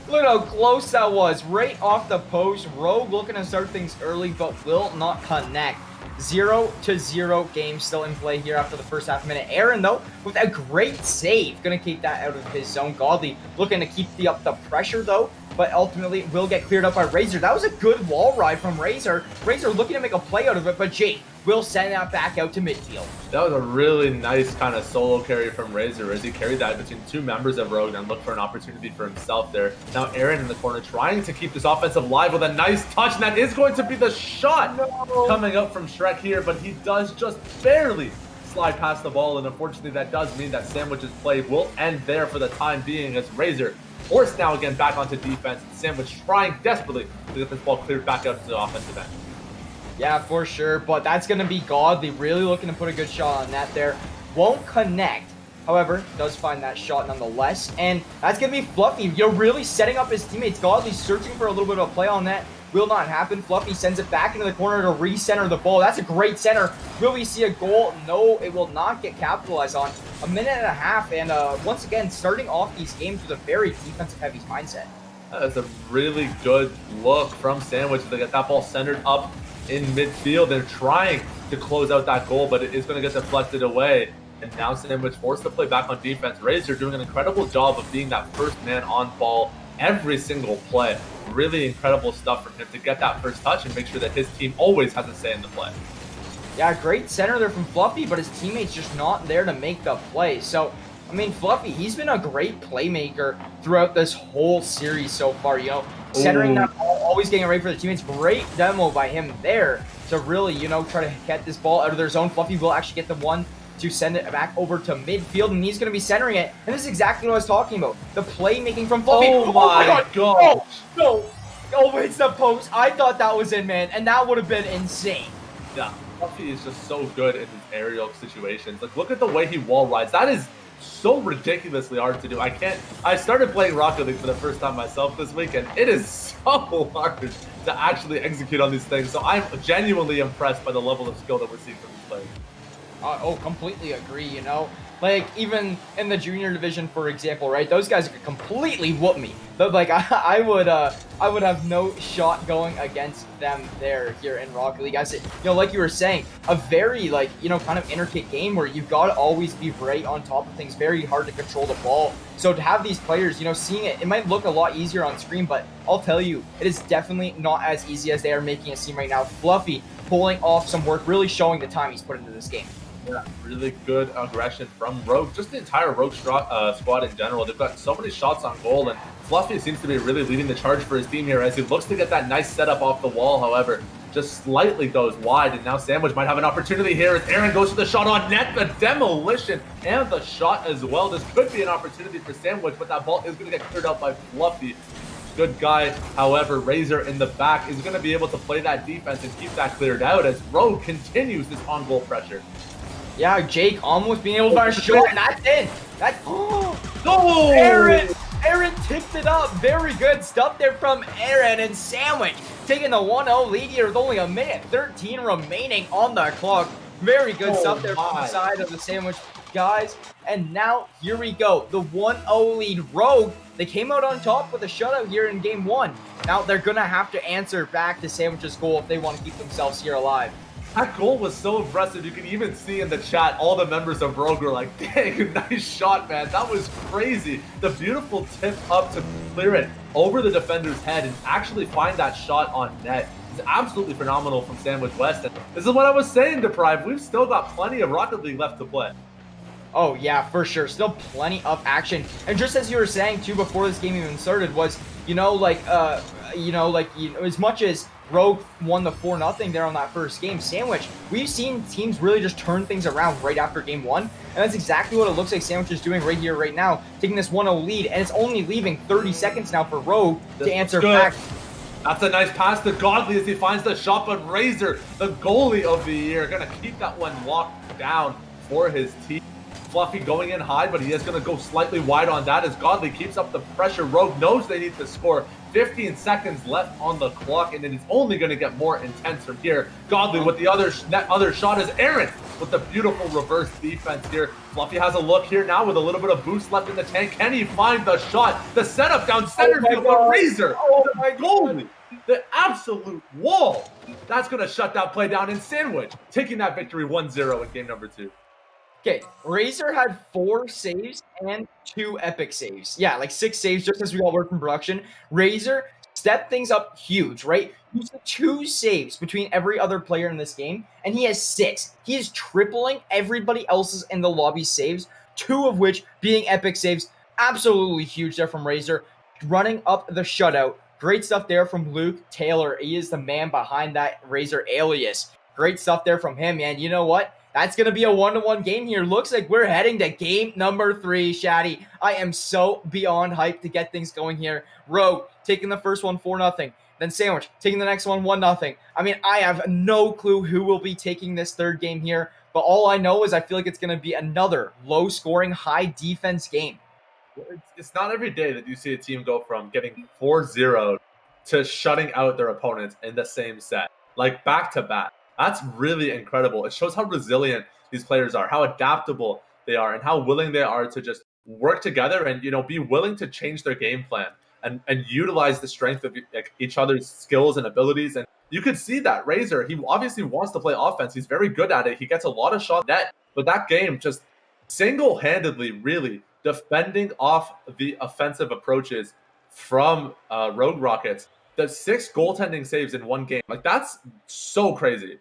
Look how close that was. Right off the post. Rogue looking to start things early, but will not connect. 0-0 game still in play here after the first half minute. Aaron, though, with a great save. Going to keep that out of his zone. Godly looking to keep up the pressure, though, but ultimately will get cleared up by Razor. That was a good wall ride from Razor. Razor looking to make a play out of it, but Jake will send that back out to midfield. That was a really nice kind of solo carry from Razor as he carried that between two members of Rogue and looked for an opportunity for himself there. Now Aaron in the corner trying to keep this offensive live with a nice touch, and that is going to be the shot coming up from Shrek here, but he does just barely slide past the ball, and unfortunately that does mean that Sandwich's play will end there for the time being as Razor forced now again back onto defense, and Sandwich trying desperately to get this ball cleared back out to the offensive end. Yeah, for sure, but that's going to be Godly really looking to put a good shot on that there. Won't connect, however, does find that shot nonetheless, and that's going to be Fluffy, really setting up his teammates. Godly searching for a little bit of a play on that. Will not happen. Fluffy sends it back into the corner to recenter the ball. That's a great center. Will we see a goal? No, it will not get capitalized on. A minute and a half, and once again, starting off these games with a very defensive-heavy mindset. That's a really good look from Sandwich to get that ball centered up in midfield. They're trying to close out that goal, but it is going to get deflected away. And now Sandwich forced to play back on defense. Razor doing an incredible job of being that first man on ball every single play. Really incredible stuff from him to get that first touch and make sure that his team always has a say in the play. Yeah, great center there from Fluffy, but his teammates just not there to make the play. So, I mean, Fluffy, he's been a great playmaker throughout this whole series so far, centering that ball always getting ready for the teammates. Great demo by him there to really, try to get this ball out of their zone. Fluffy will actually get the one to send it back over to midfield, and he's going to be centering it. And this is exactly what I was talking about. The playmaking from Fluffy. Oh my God. No. Oh, it's the post. I thought that was in, man, and that would have been insane. Yeah, Fluffy is just so good in his aerial situations. Like, look at the way he wall rides. That is so ridiculously hard to do. I started playing Rocket League for the first time myself this week, and it is so hard to actually execute on these things. So I'm genuinely impressed by the level of skill that we're seeing from these players. Completely agree, Like, even in the junior division, for example, right? Those guys could completely whoop me. But, like, I would have no shot going against them here in Rocket League. Like you were saying, a very, kind of intricate game where you've got to always be right on top of things. Very hard to control the ball. So to have these players, seeing it might look a lot easier on screen, but I'll tell you, it is definitely not as easy as they are making it seem right now. Fluffy pulling off some work, really showing the time he's put into this game. Yeah, really good aggression from Rogue. Just the entire Rogue squad in general. They've got so many shots on goal, and Fluffy seems to be really leading the charge for his team here as he looks to get that nice setup off the wall. However, just slightly goes wide, and now Sandwich might have an opportunity here as Aaron goes for the shot on net. The demolition and the shot as well. This could be an opportunity for Sandwich, but that ball is going to get cleared out by Fluffy. Good guy. However, Razor in the back is going to be able to play that defense and keep that cleared out as Rogue continues this on-goal pressure. Yeah, Jake almost being able to find a shot, and that's in. No! Aaron tipped it up. Very good stuff there from Aaron, and Sandwich taking the 1-0 lead here with only a minute 13 remaining on the clock. Very good stuff there from the side of the Sandwich guys. And now, here we go. The 1-0 lead. Rogue, they came out on top with a shutout here in game one. Now, they're going to have to answer back to Sandwich's goal if they want to keep themselves here alive. That goal was so impressive. You can even see in the chat, all the members of Rogue were like, dang, nice shot, man. That was crazy. The beautiful tip up to clear it over the defender's head and actually find that shot on net is absolutely phenomenal from Sandwich West. And this is what I was saying, Deprive. We've still got plenty of Rocket League left to play. Oh, yeah, for sure. Still plenty of action. And just as you were saying, too, before this game even started was, as much as Rogue won the 4-0 there on that first game, Sandwich, we've seen teams really just turn things around right after game one, and that's exactly what it looks like Sandwich is doing right here, right now, taking this 1-0 lead, and it's only leaving 30 seconds now for Rogue to answer back. That's a nice pass to Godly as he finds the shot, but Razor, the goalie of the year, gonna keep that one locked down for his team. Fluffy going in high, but he is going to go slightly wide on that as Godly keeps up the pressure. Rogue knows they need to score. 15 seconds left on the clock, and it is only going to get more intense from here. Godly with the other shot is Aaron with the beautiful reverse defense here. Fluffy has a look here now with a little bit of boost left in the tank. Can he find the shot? The setup down center field for Razor. The goalie. The absolute wall. That's going to shut that play down in Sandwich, taking that victory 1-0 in game number 2. Okay, Razor had 4 saves and 2 epic saves. Yeah, like 6 saves just as we all work from production. Razor stepped things up huge, right? He's 2 saves between every other player in this game, and he has 6. He is tripling everybody else's in the lobby saves, 2 of which being epic saves. Absolutely huge there from Razor. Running up the shutout. Great stuff there from Luke Taylor. He is the man behind that Razor alias. Great stuff there from him, man. You know what? That's going to be a 1-1 game here. Looks like we're heading to game number 3, Shaddy. I am so beyond hyped to get things going here. Rogue taking the first one 4-0. Then Sandwich taking the next one 1-0. I mean, I have no clue who will be taking this third game here. But all I know is I feel like it's going to be another low-scoring, high-defense game. It's not every day that you see a team go from getting 4-0 to shutting out their opponents in the same set. Like, back-to-back. That's really incredible. It shows how resilient these players are, how adaptable they are, and how willing they are to just work together and, be willing to change their game plan and utilize the strength of each other's skills and abilities. And you could see that Razor, he obviously wants to play offense. He's very good at it. He gets a lot of shot net, but that game just single-handedly really defending off the offensive approaches from Rogue Rockets. The 6 goaltending saves in one game. Like, that's so crazy.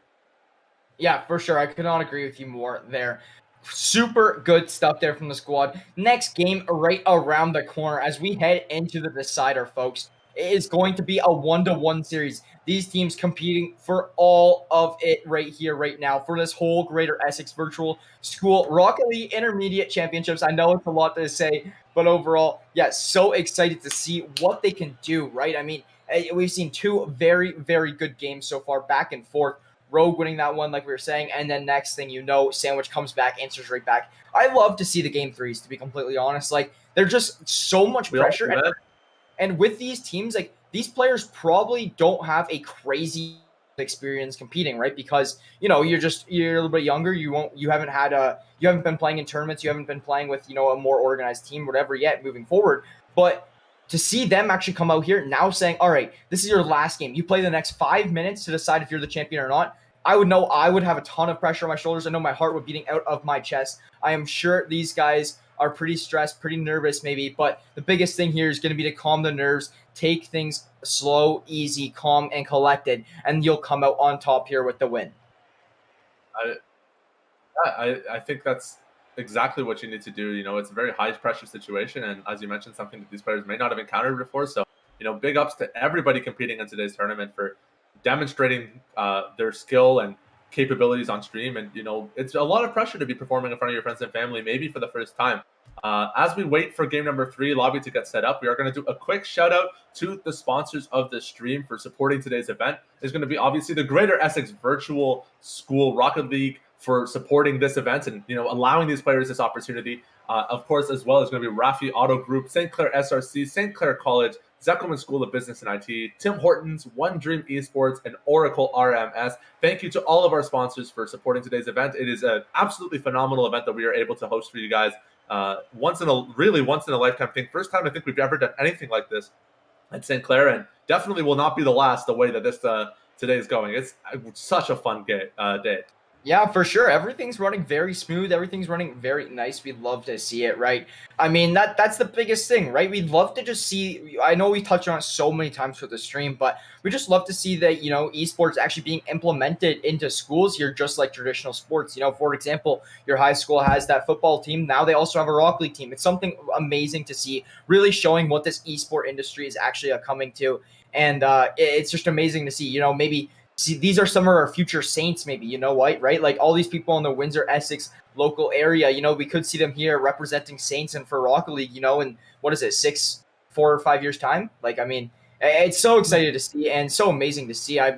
Yeah, for sure. I could not agree with you more there. Super good stuff there from the squad. Next game right around the corner as we head into the decider, folks. It is going to be a 1-1 series. These teams competing for all of it right here, right now, for this whole Greater Essex Virtual School Rocket League Intermediate Championships. I know it's a lot to say, but overall, yeah, so excited to see what they can do, right? I mean, we've seen two very, very good games so far, back and forth. Rogue winning that one, like we were saying, and then next thing you know, Sandwich comes back, answers right back. I love to see the game threes, to be completely honest. Like, they're just so much pressure. And with these teams, like, these players probably don't have a crazy experience competing, right? Because, you know, you're a little bit younger. You haven't been playing in tournaments. You haven't been playing with, you know, a more organized team, whatever yet moving forward. But to see them actually come out here now saying, all right, this is your last game. You play the next 5 minutes to decide if you're the champion or not. I would know I would have a ton of pressure on my shoulders. I know my heart would beating out of my chest. I am sure these guys are pretty stressed, pretty nervous maybe, but the biggest thing here is going to be to calm the nerves, take things slow, easy, calm, and collected, and you'll come out on top here with the win. I think that's exactly what you need to do. You know, it's a very high pressure situation, and as you mentioned, something that these players may not have encountered before. So, you know, big ups to everybody competing in today's tournament for demonstrating their skill and capabilities on stream. And, you know, it's a lot of pressure to be performing in front of your friends and family, maybe for the first time. As we wait for game number 3, lobby to get set up, we are going to do a quick shout out to the sponsors of the stream for supporting today's event. It's going to be obviously the Greater Essex Virtual School Rocket League for supporting this event and, you know, allowing these players this opportunity. Of course, as well as going to be Rafi Auto Group, St. Clair SRC, St. Clair College, Zeckelman School of Business and IT, Tim Hortons, One Dream Esports, and Oracle RMS. Thank you to all of our sponsors for supporting today's event. It is an absolutely phenomenal event that we are able to host for you guys. Once in a lifetime thing. First time I think we've ever done anything like this at St. Clair, and definitely will not be the last the way that this today is going. It's such a fun day. Yeah, for sure. Everything's running very smooth. Everything's running very nice. We'd love to see it, right? I mean, that's the biggest thing, right? We'd love to just see, I know we touched on it so many times for the stream, but we just love to see that, you know, esports actually being implemented into schools here, just like traditional sports. You know, for example, your high school has that football team. Now they also have a Rock League team. It's something amazing to see, really showing what this esport industry is actually coming to. And it's just amazing to see, you know, maybe see, these are some of our future Saints, maybe, you know what, right? Like all these people in the Windsor, Essex local area, you know, we could see them here representing Saints and for Rocket League, you know, in what is it, 4 or 5 years time? Like, I mean, it's so excited to see and so amazing to see. I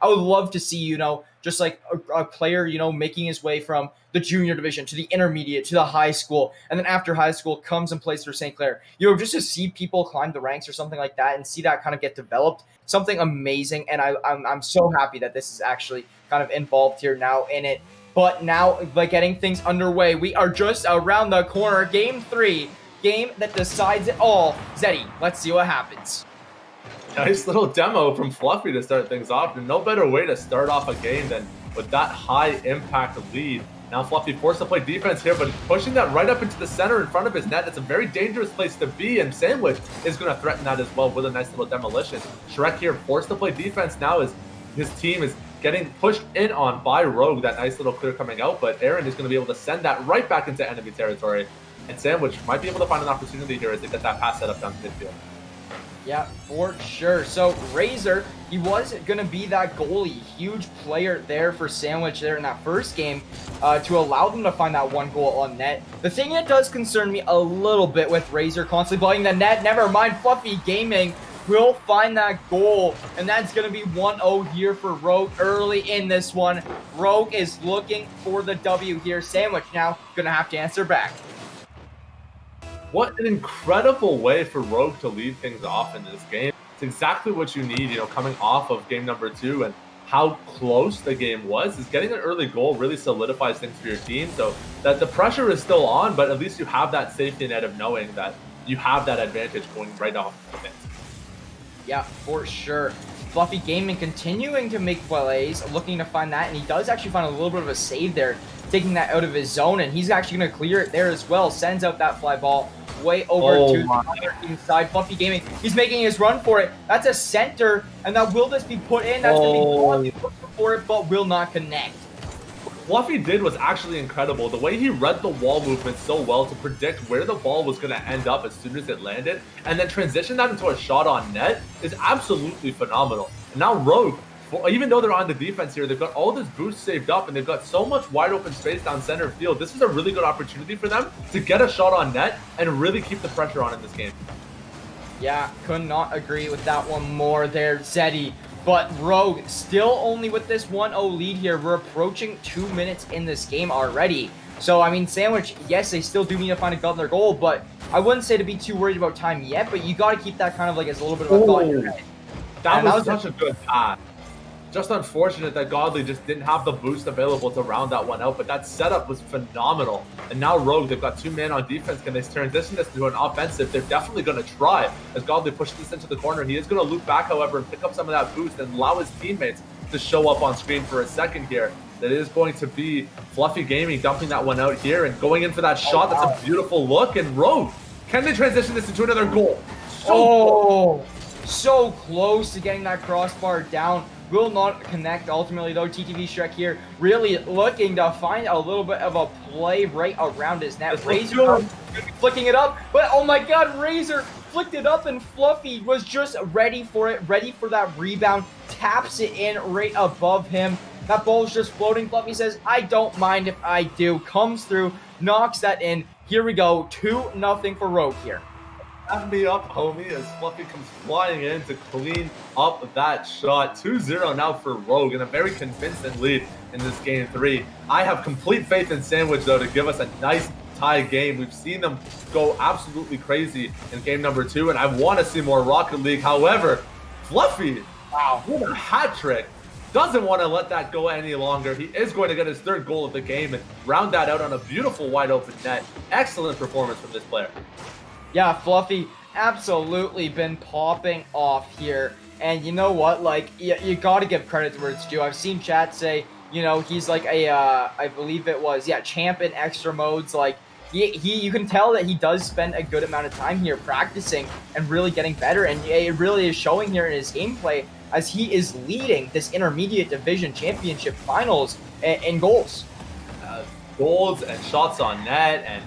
would love to see, you know, just like a player, you know, making his way from the junior division to the intermediate to the high school, and then after high school comes and plays for St. Clair. You know, just to see people climb the ranks or something like that and see that kind of get developed, something amazing. And I'm so happy that this is actually kind of involved here now in it. But now, like, getting things underway, we are just around the corner. Game 3, game that decides it all. Zeddy, let's see what happens. Nice little demo from Fluffy to start things off. And no better way to start off a game than with that high impact lead. Now Fluffy forced to play defense here, but pushing that right up into the center in front of his net. It's a very dangerous place to be, and Sandwich is going to threaten that as well with a nice little demolition. Shrek here forced to play defense now as his team is getting pushed in on by Rogue. That nice little clear coming out, but Aaron is going to be able to send that right back into enemy territory. And Sandwich might be able to find an opportunity here as they get that pass set up down the midfield. Yeah, for sure. So Razor, he was going to be that goalie, huge player there for Sandwich there in that first game to allow them to find that one goal on net. The thing that does concern me a little bit with Razor constantly blowing the net, never mind, Fluffy Gaming will find that goal, and that's going to be 1-0 here for Rogue early in this one. Rogue is looking for the W here. Sandwich now going to have to answer back. What an incredible way for Rogue to lead things off in this game. It's exactly what you need, you know, coming off of game number 2 and how close the game was. Is getting an early goal really solidifies things for your team, so that the pressure is still on, but at least you have that safety net of knowing that you have that advantage going right off the bat. Yeah, for sure. Fluffy Gaming continuing to make plays, looking to find that, and he does actually find a little bit of a save there, taking that out of his zone, and he's actually going to clear it there as well. Sends out that fly ball way over to the other team side. Fluffy Gaming, he's making his run for it. That's a center, and now will this be put in? That's going to be for it, but will not connect. Fluffy did was actually incredible. The way he read the wall movement so well to predict where the ball was going to end up as soon as it landed, and then transition that into a shot on net is absolutely phenomenal. And now Rogue, even though they're on the defense here, they've got all this boost saved up, and they've got so much wide open space down center field. This is a really good opportunity for them to get a shot on net and really keep the pressure on in this game. Yeah, could not agree with that one more there, Zeddy. But Rogue still only with this 1-0 lead here. We're approaching 2 minutes in this game already. So, I mean, Sandwich, yes, they still do need to find a Governor goal, but I wouldn't say to be too worried about time yet, but you got to keep that kind of like as a little bit of a thought in your head. That was such a good pass. Just unfortunate that Godly just didn't have the boost available to round that one out, but that setup was phenomenal. And now Rogue, they've got 2 men on defense. Can they transition this into an offensive? They're definitely going to try. As Godly pushes this into the corner, he is going to loop back, however, and pick up some of that boost and allow his teammates to show up on screen for a second here. That is going to be Fluffy Gaming dumping that one out here and going in for that shot. That's a beautiful look. And Rogue, can they transition this into another goal? So close to getting that crossbar down. Will not connect ultimately though. TTV Shrek here really looking to find a little bit of a play right around his net. Razor flicking it up, but oh my god, Razor flicked it up and Fluffy was just ready for it, ready for that rebound, taps it in right above him. That ball's just floating. Fluffy says, I don't mind if I do. Comes through, knocks that in. Here we go, 2-0 for Rogue here. Back me up, homie, as Fluffy comes flying in to clean up that shot. 2-0 now for Rogue, and a very convincing lead in this game 3. I have complete faith in Sandwich, though, to give us a nice tie game. We've seen them go absolutely crazy in game number 2, and I want to see more Rocket League. However, Fluffy, wow, what a hat trick. Doesn't want to let that go any longer. He is going to get his 3rd goal of the game and round that out on a beautiful wide open net. Excellent performance from this player. Yeah, Fluffy absolutely been popping off here. And you know what? Like, you got to give credit to where it's due. I've seen chat say, you know, he's like a, I believe it was, champ in extra modes. Like, you can tell that he does spend a good amount of time here practicing and really getting better. And it really is showing here in his gameplay as he is leading this intermediate division championship finals in goals. Goals and shots on net and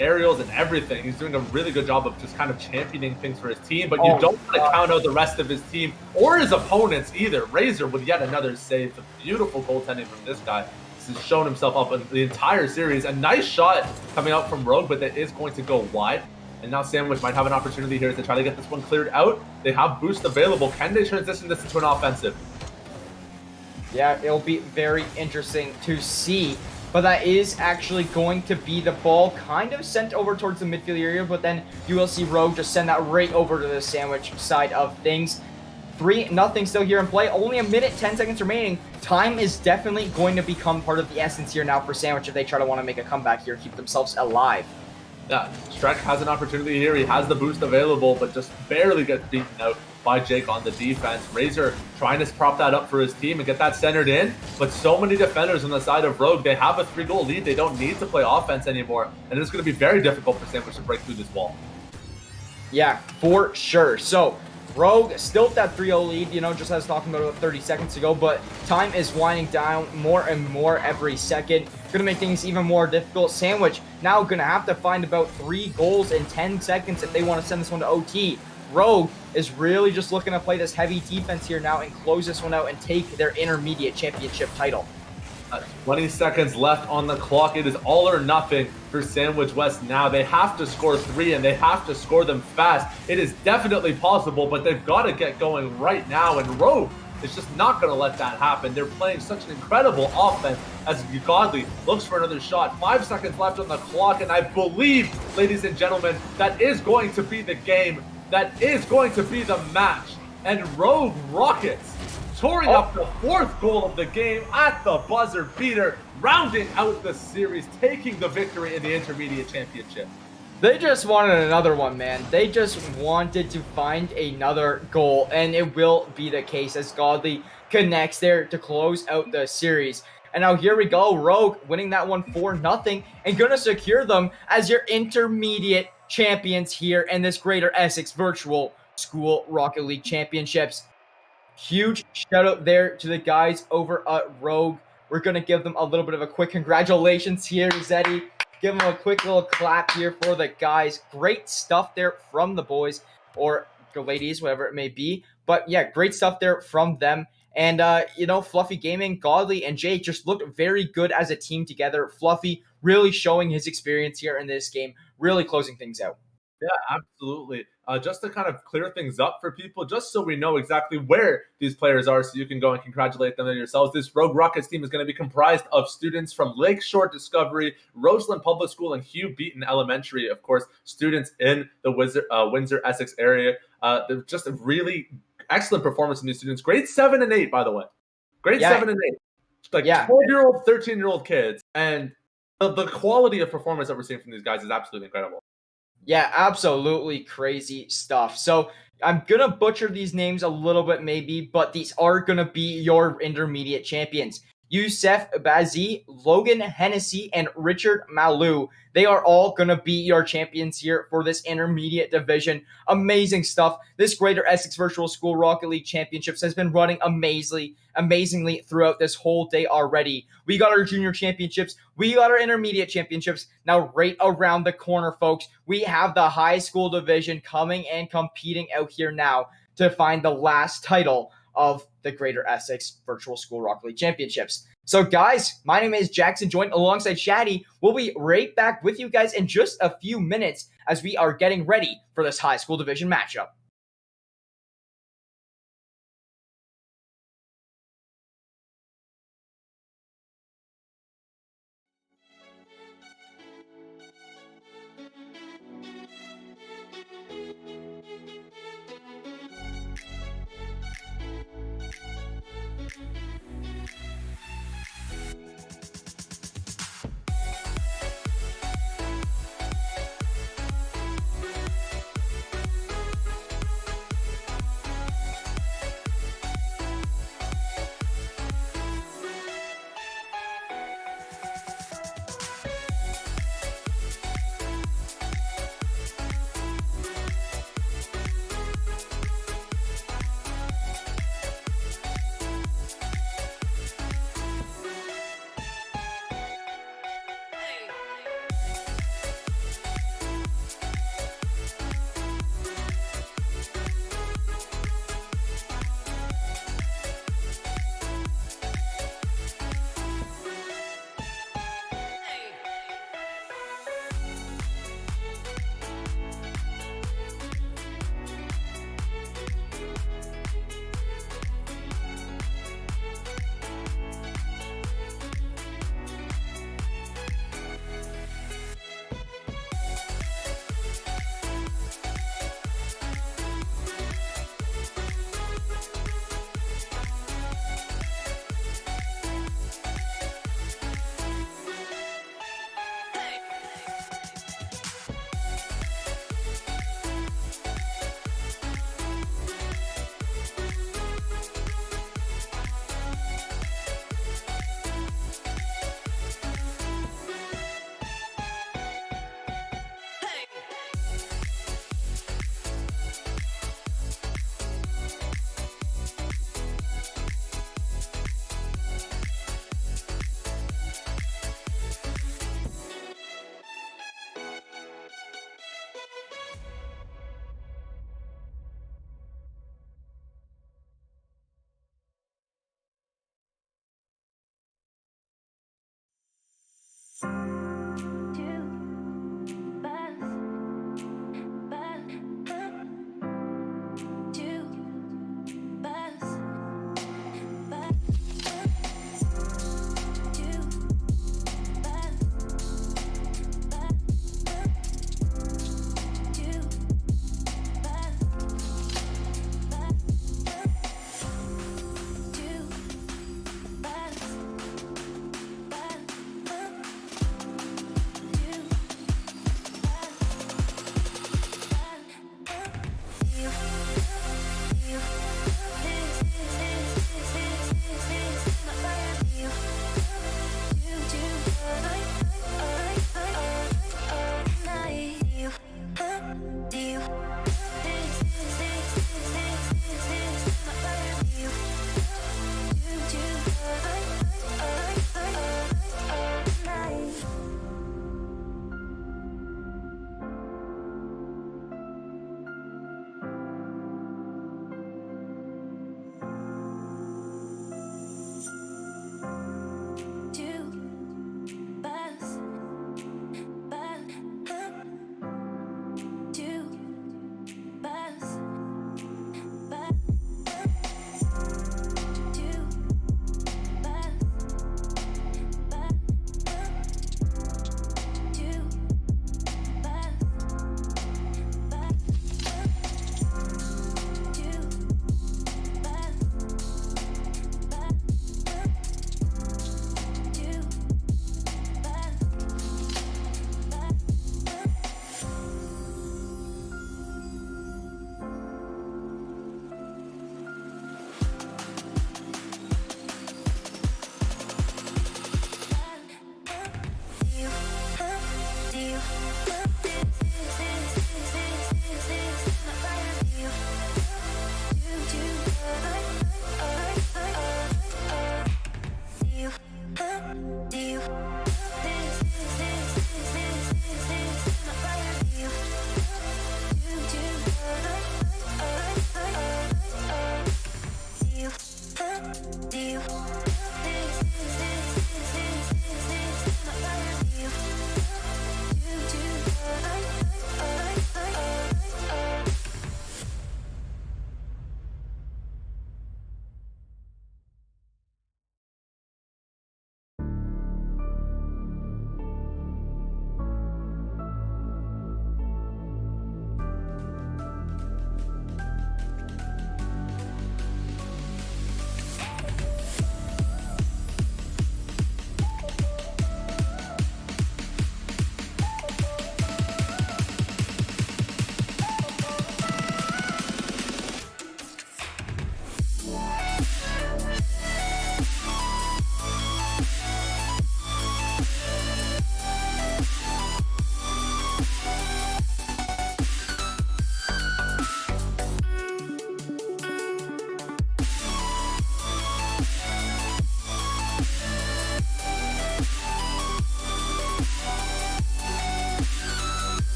aerials and everything. He's doing a really good job of just kind of championing things for his team, but you don't want to count out the rest of his team or his opponents either. Razor with yet another save. The beautiful goaltending from this guy. This has shown himself up in the entire series. A nice shot coming out from Rogue, but that is going to go wide. And now Sandwich might have an opportunity here to try to get this one cleared out. They have boost available. Can they transition this into an offensive? Yeah, it'll be very interesting to see. But that is actually going to be the ball kind of sent over towards the midfield area, but then you will see Rogue just send that right over to the Sandwich side of things. 3-0 still here in play. Only a minute, 10 seconds remaining. Time is definitely going to become part of the essence here now for Sandwich if they try to want to make a comeback here, keep themselves alive. Yeah, Shrek has an opportunity here. He has the boost available, but just barely gets beaten out by Jake on the defense. Razor trying to prop that up for his team and get that centered in, but so many defenders on the side of Rogue. They have a 3-goal lead. They don't need to play offense anymore, and it's going to be very difficult for Sandwich to break through this wall. Yeah, for sure. So Rogue still at that 3-0 lead, you know, just as talking about 30 seconds ago, but time is winding down more and more every second. Going to make things even more difficult. Sandwich now going to have to find about 3 goals in 10 seconds if they want to send this one to OT. Rogue is really just looking to play this heavy defense here now and close this one out and take their intermediate championship title. 20 seconds left on the clock. It is all or nothing for Sandwich West now. They have to score 3, and they have to score them fast. It is definitely possible, but they've got to get going right now, and Rogue is just not going to let that happen. They're playing such an incredible offense as Godly looks for another shot. 5 seconds left on the clock, and I believe, ladies and gentlemen, that is going to be the game. That is going to be the match. And Rogue Rockets touring up the 4th goal of the game at the buzzer beater, rounding out the series, taking the victory in the intermediate championship. They just wanted another one, man. They just wanted to find another goal, and it will be the case as Godly connects there to close out the series. And now here we go, Rogue winning that one 4-0 and going to secure them as your intermediate champions here in this Greater Essex Virtual School Rocket League Championships. Huge shout out there to the guys over at Rogue. we're going to give them a little bit of a quick congratulations here, Zeddy. Give them a quick little clap here for the guys. Great stuff there from the boys, or the ladies, whatever it may be. But yeah, great stuff there from them. And, Fluffy Gaming, Godly, and Jake just looked very good as a team together. Fluffy really showing his experience here in this game, really closing things out. Yeah, absolutely. Just to kind of clear things up for people, just so we know exactly where these players are, so you can go and congratulate them yourselves. This Rogue Rockets team is going to be comprised of students from Lakeshore Discovery, Roseland Public School, and Hugh Beaton Elementary. Of course, students in the Windsor, Essex area. They're just a really excellent performance in these students. Grade 7 and 8, by the way. Grade 7 and 8. Like 12-year-old, 13-year-old kids. And the quality of performance that we're seeing from these guys is absolutely incredible. Yeah, absolutely crazy stuff. So I'm going to butcher these names a little bit maybe, but these are going to be your intermediate champions. Youssef Bazi, Logan Hennessy, and Richard Malou. They are all going to be your champions here for this intermediate division. Amazing stuff. This Greater Essex Virtual School Rocket League Championships has been running amazingly throughout this whole day already. We got our junior championships. We got our intermediate championships. Now, right around the corner, folks, we have the high school division coming and competing out here now to find the last title of the Greater Essex Virtual School Rocket League Championships. So guys, my name is Jackson, joined alongside Shaddy. We'll be right back with you guys in just a few minutes as we are getting ready for this high school division matchup.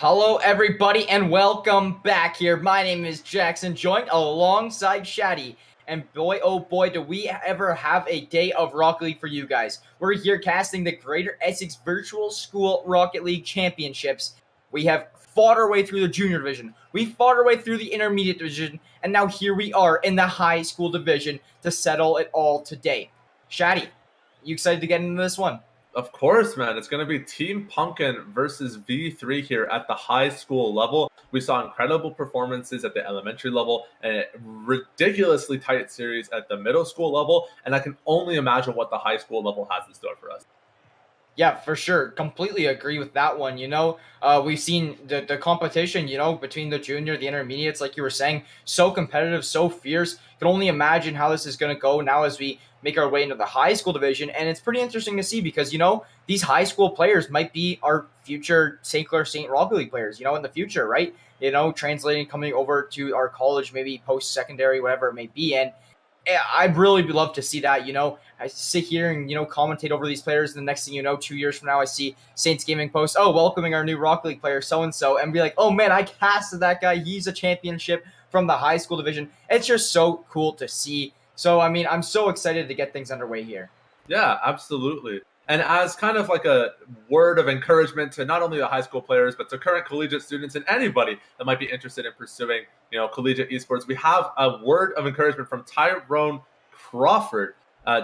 Hello, everybody, and welcome back here. My name is Jackson, joined alongside Shaddy. And boy, oh boy, do we ever have a day of Rocket League for you guys. We're here casting the Greater Essex Virtual School Rocket League Championships. We have fought our way through the junior division. We fought our way through the intermediate division. And now here we are in the high school division to settle it all today. Shaddy, you excited to get into this one? Of course, man. It's going to be Team Pumpkin versus V3 here at the high school level. We saw incredible performances at the elementary level and a ridiculously tight series at the middle school level. And I can only imagine what the high school level has in store for us. Yeah, for sure. Completely agree with that one. We've seen the competition, between the junior, the intermediates, like you were saying, so competitive, so fierce. Can only imagine how this is going to go now as we make our way into the high school division. And it's pretty interesting to see because, these high school players might be our future St. Clair St. Rocket League players, in the future, right? Translating, coming over to our college, maybe post-secondary, whatever it may be. And I'd really love to see that. I sit here and, commentate over these players. And the next thing you know, 2 years from now, I see Saints Gaming post, welcoming our new Rocket League player, so-and-so, and be like, oh, man, I casted that guy. He's a championship from the high school division. It's just so cool to see. So, I'm so excited to get things underway here. Yeah, absolutely. And as kind of like a word of encouragement to not only the high school players, but to current collegiate students and anybody that might be interested in pursuing, collegiate esports, we have a word of encouragement from Tyrone Crawford.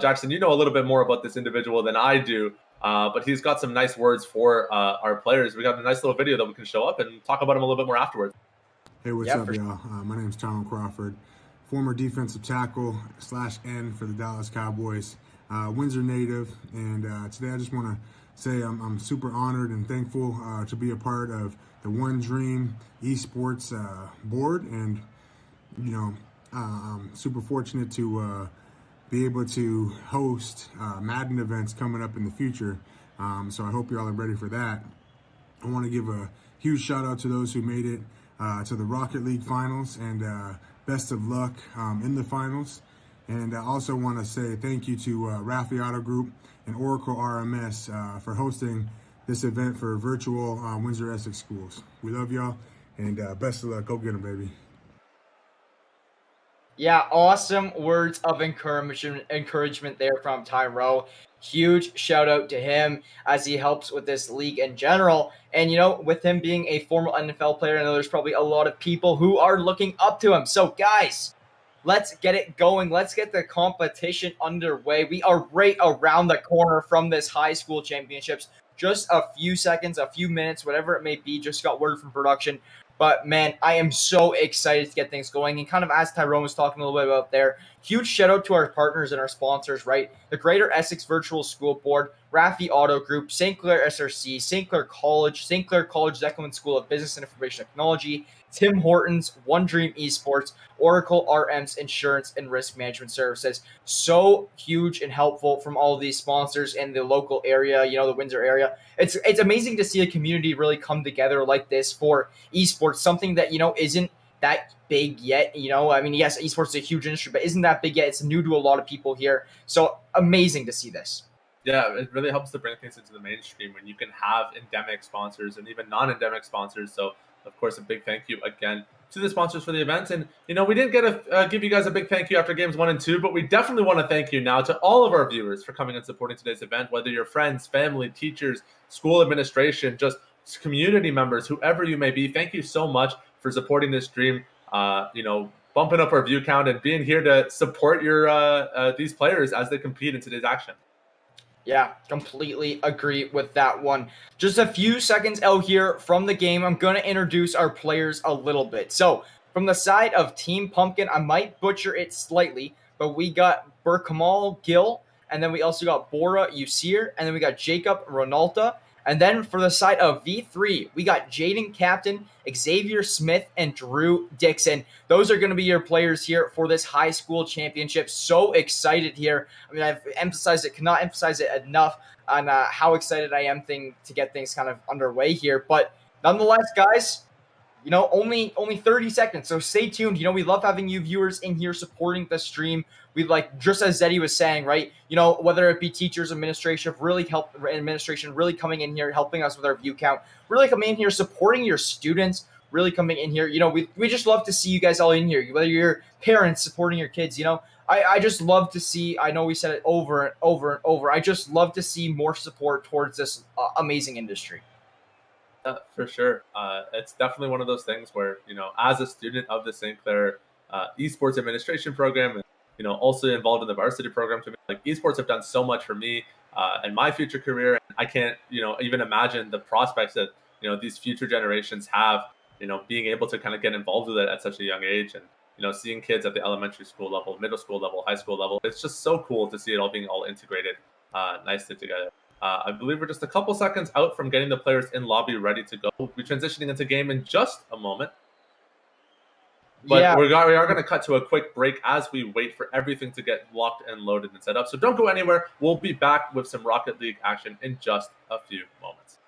Jackson, you know a little bit more about this individual than I do, but he's got some nice words for our players. We got a nice little video that we can show up and talk about him a little bit more afterwards. Hey, what's up, y'all? My name is Tyrone Crawford, former defensive tackle / end for the Dallas Cowboys. Windsor native, and today I just want to say I'm super honored and thankful to be a part of the One Dream Esports board, and I'm super fortunate to be able to host Madden events coming up in the future. So I hope y'all are ready for that. I want to give a huge shout out to those who made it to the Rocket League finals, and best of luck in the finals. And I also want to say thank you to Rafi Auto Group and Oracle RMS for hosting this event for virtual Windsor Essex schools. We love y'all, and best of luck. Go get them, baby. Yeah, awesome words of encouragement there from Tyrone. Huge shout out to him as he helps with this league in general. And, with him being a former NFL player, I know there's probably a lot of people who are looking up to him. So, guys, let's get it going. Let's get the competition underway. We are right around the corner from this high school championships. Just a few seconds, a few minutes, whatever it may be. Just got word from production. But, man, I am so excited to get things going. And kind of as Tyrone was talking a little bit about there, huge shout out to our partners and our sponsors, right? The Greater Essex Virtual School Board, Rafi Auto Group, St. Clair SRC, St. Clair College Zekelman School of Business and Information Technology, Tim Hortons, One Dream Esports, Oracle RM's Insurance and Risk Management Services. So huge and helpful from all of these sponsors in the local area, the Windsor area. It's amazing to see a community really come together like this for esports, something that, isn't that big yet. Yes, esports is a huge industry, but isn't that big yet. It's new to a lot of people here. So amazing to see this. Yeah, it really helps to bring things into the mainstream when you can have endemic sponsors and even non-endemic sponsors. So, of course, a big thank you again to the sponsors for the event. And, we didn't get to give you guys a big thank you after games 1 and 2, but we definitely want to thank you now to all of our viewers for coming and supporting today's event, whether you're friends, family, teachers, school administration, just community members, whoever you may be. Thank you so much for supporting this dream, bumping up our view count and being here to support these players as they compete in today's action. Yeah, completely agree with that one. Just a few seconds out here from the game, I'm going to introduce our players a little bit. So, from the side of Team Pumpkin, I might butcher it slightly, but we got Burkamal Gill, and then we also got Bora Usir, and then we got Jacob Ronalta. And then for the side of V3, we got Jaden Captain, Xavier Smith, and Drew Dixon. Those are going to be your players here for this high school championship. So excited here. I've emphasized it, cannot emphasize it enough on how excited I am to get things kind of underway here. But nonetheless, guys, only 30 seconds. So stay tuned. We love having you viewers in here supporting the stream. We like, just as Zeddy was saying, right? Whether it be teachers, administration really coming in here, helping us with our view count, really coming in here, supporting your students, really coming in here. We just love to see you guys all in here, whether you're parents supporting your kids. I just love to see, I know we said it over and over and over, I just love to see more support towards this amazing industry. For sure. It's definitely one of those things where, as a student of the St. Clair esports administration program, and, also involved in the varsity program, to me, like, esports have done so much for me and my future career. And I can't, even imagine the prospects that, these future generations have, being able to kind of get involved with it at such a young age. And, seeing kids at the elementary school level, middle school level, high school level, it's just so cool to see it all being all integrated nicely together. I believe we're just a couple seconds out from getting the players in lobby ready to go. We'll be transitioning into game in just a moment. But yeah, we are going to cut to a quick break as we wait for everything to get locked and loaded and set up. So don't go anywhere. We'll be back with some Rocket League action in just a few moments.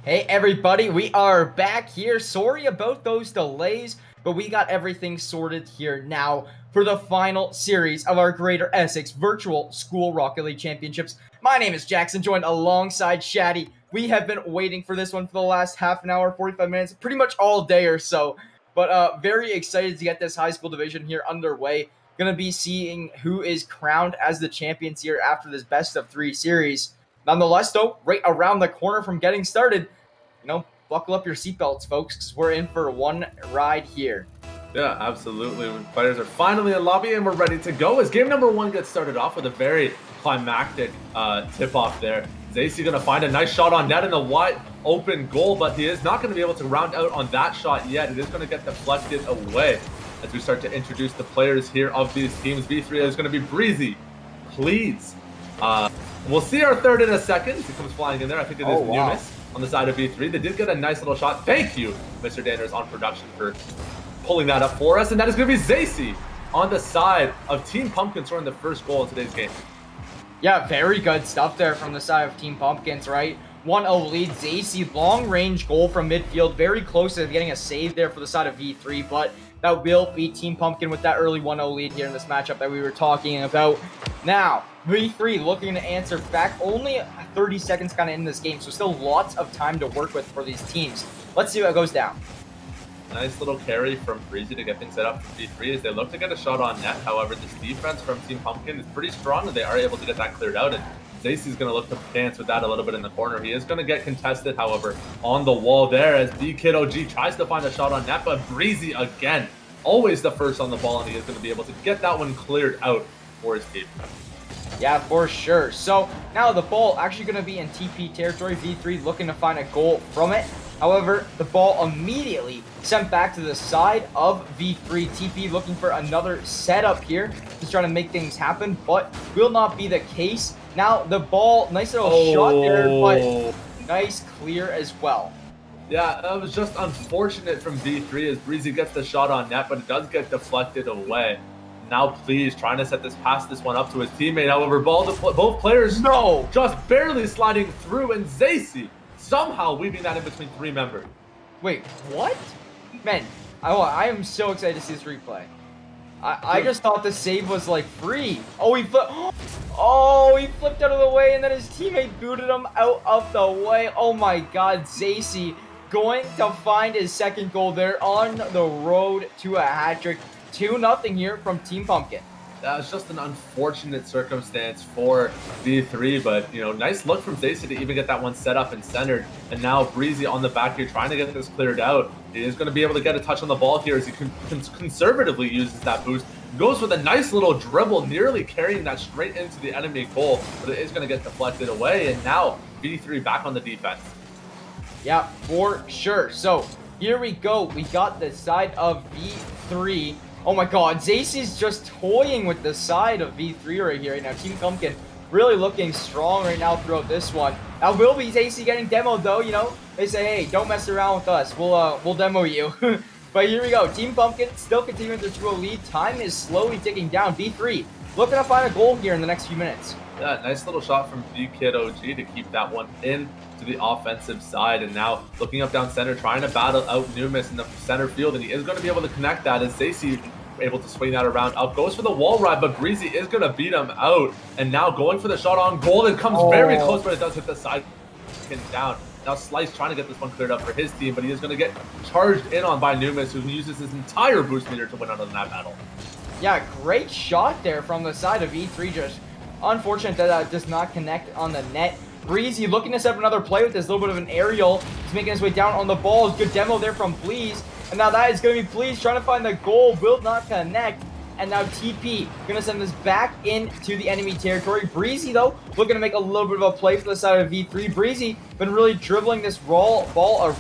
Hey everybody, we are back here. Sorry about those delays, but we got everything sorted here now for the final series of our Greater Essex Virtual School Rocket League Championships. My name is Jackson, joined alongside Shaddy. We have been waiting for this one for the last half an hour, 45 minutes, pretty much all day or so. But very excited to get this high school division here underway. Gonna be seeing who is crowned as the champions here after this best of 3 series. Nonetheless, though, right around the corner from getting started, buckle up your seatbelts, folks, because we're in for one ride here. Yeah, absolutely. Players are finally in lobby and we're ready to go as game number 1 gets started off with a very climactic tip-off there. Zacy going to find a nice shot on net in a wide open goal, but he is not going to be able to round out on that shot yet. It is going to get deflected away as we start to introduce the players here of these teams. V3 is going to be Breezy, Please. We'll see our third in a second. He comes flying in there. I think it is Numis on the side of V3. They did get a nice little shot. Thank you, Mr. Danners on production, for pulling that up for us. And that is going to be Zacy on the side of Team Pumpkin scoring the first goal in today's game. Yeah, very good stuff there from the side of Team Pumpkins, right? 1-0 lead. Zacy, long-range goal from midfield. Very close to getting a save there for the side of V3, but that will beat Team Pumpkin with that early 1-0 lead here in this matchup that we were talking about. Now, V3 looking to answer back. Only 30 seconds kind of in this game, so still lots of time to work with for these teams. Let's see what goes down. Nice little carry from Breezy to get things set up for V3 as they look to get a shot on net. However, this defense from Team Pumpkin is pretty strong and they are able to get that cleared out. And Zacy's going to look to dance with that a little bit in the corner. He is going to get contested, however, on the wall there as B-Kid OG tries to find a shot on net, but Breezy again, always the first on the ball, and he is going to be able to get that one cleared out for his team. Yeah, for sure. So now the ball actually going to be in TP territory. V3 looking to find a goal from it. However, the ball immediately sent back to the side of V3. TP looking for another setup here, just trying to make things happen, but will not be the case. Now the ball, nice little shot there, but nice clear as well. Yeah, that was just unfortunate from V3 as Breezy gets the shot on net, but it does get deflected away. Now Please trying to pass this one up to his teammate. However, both players just barely sliding through, and Zacy somehow weaving that in between 3 members. Wait, what? Man, I am so excited to see this replay. I just thought the save was like free. He flipped out of the way, and then his teammate booted him out of the way. Oh my god, Zacy going to find his second goal there on the road to a hat-trick. 2-0 here from Team Pumpkin. That was just an unfortunate circumstance for V3, but, nice look from Zacy to even get that one set up and centered. And now Breezy on the back here trying to get this cleared out. He is going to be able to get a touch on the ball here as he conservatively uses that boost. Goes with a nice little dribble, nearly carrying that straight into the enemy goal, but it is going to get deflected away. And now V3 back on the defense. Yeah, for sure. So here we go. We got the side of V3. Oh my god, Zacy's just toying with the side of V3 right here right now. Team Pumpkin really looking strong right now throughout this one. That will be Zacy getting demoed though, They say, hey, don't mess around with us. We'll demo you. But here we go. Team Pumpkin still continuing their 2-0 lead. Time is slowly ticking down. V3 looking to find a goal here in the next few minutes. Yeah, nice little shot from B-Kid OG to keep that one in to the offensive side. And now looking up down center, trying to battle out Numis in the center field. And he is going to be able to connect that as Zacy able to swing that around up. Goes for the wall ride, but Breezy is going to beat him out. And now going for the shot on goal. It comes very close, but it does hit the side pin down. Now Slice trying to get this one cleared up for his team, but he is going to get charged in on by Numis, who uses his entire boost meter to win out of that battle. Yeah, great shot there from the side of E3. Just unfortunate that that does not connect on the net. Breezy looking to set up another play with this little bit of an aerial. He's making his way down on the ball. Good demo there from Please. And now that is going to be Please trying to find the goal. Will not connect. And now TP going to send this back into the enemy territory. Breezy, though, looking to make a little bit of a play for the side of V3. Breezy been really dribbling this ball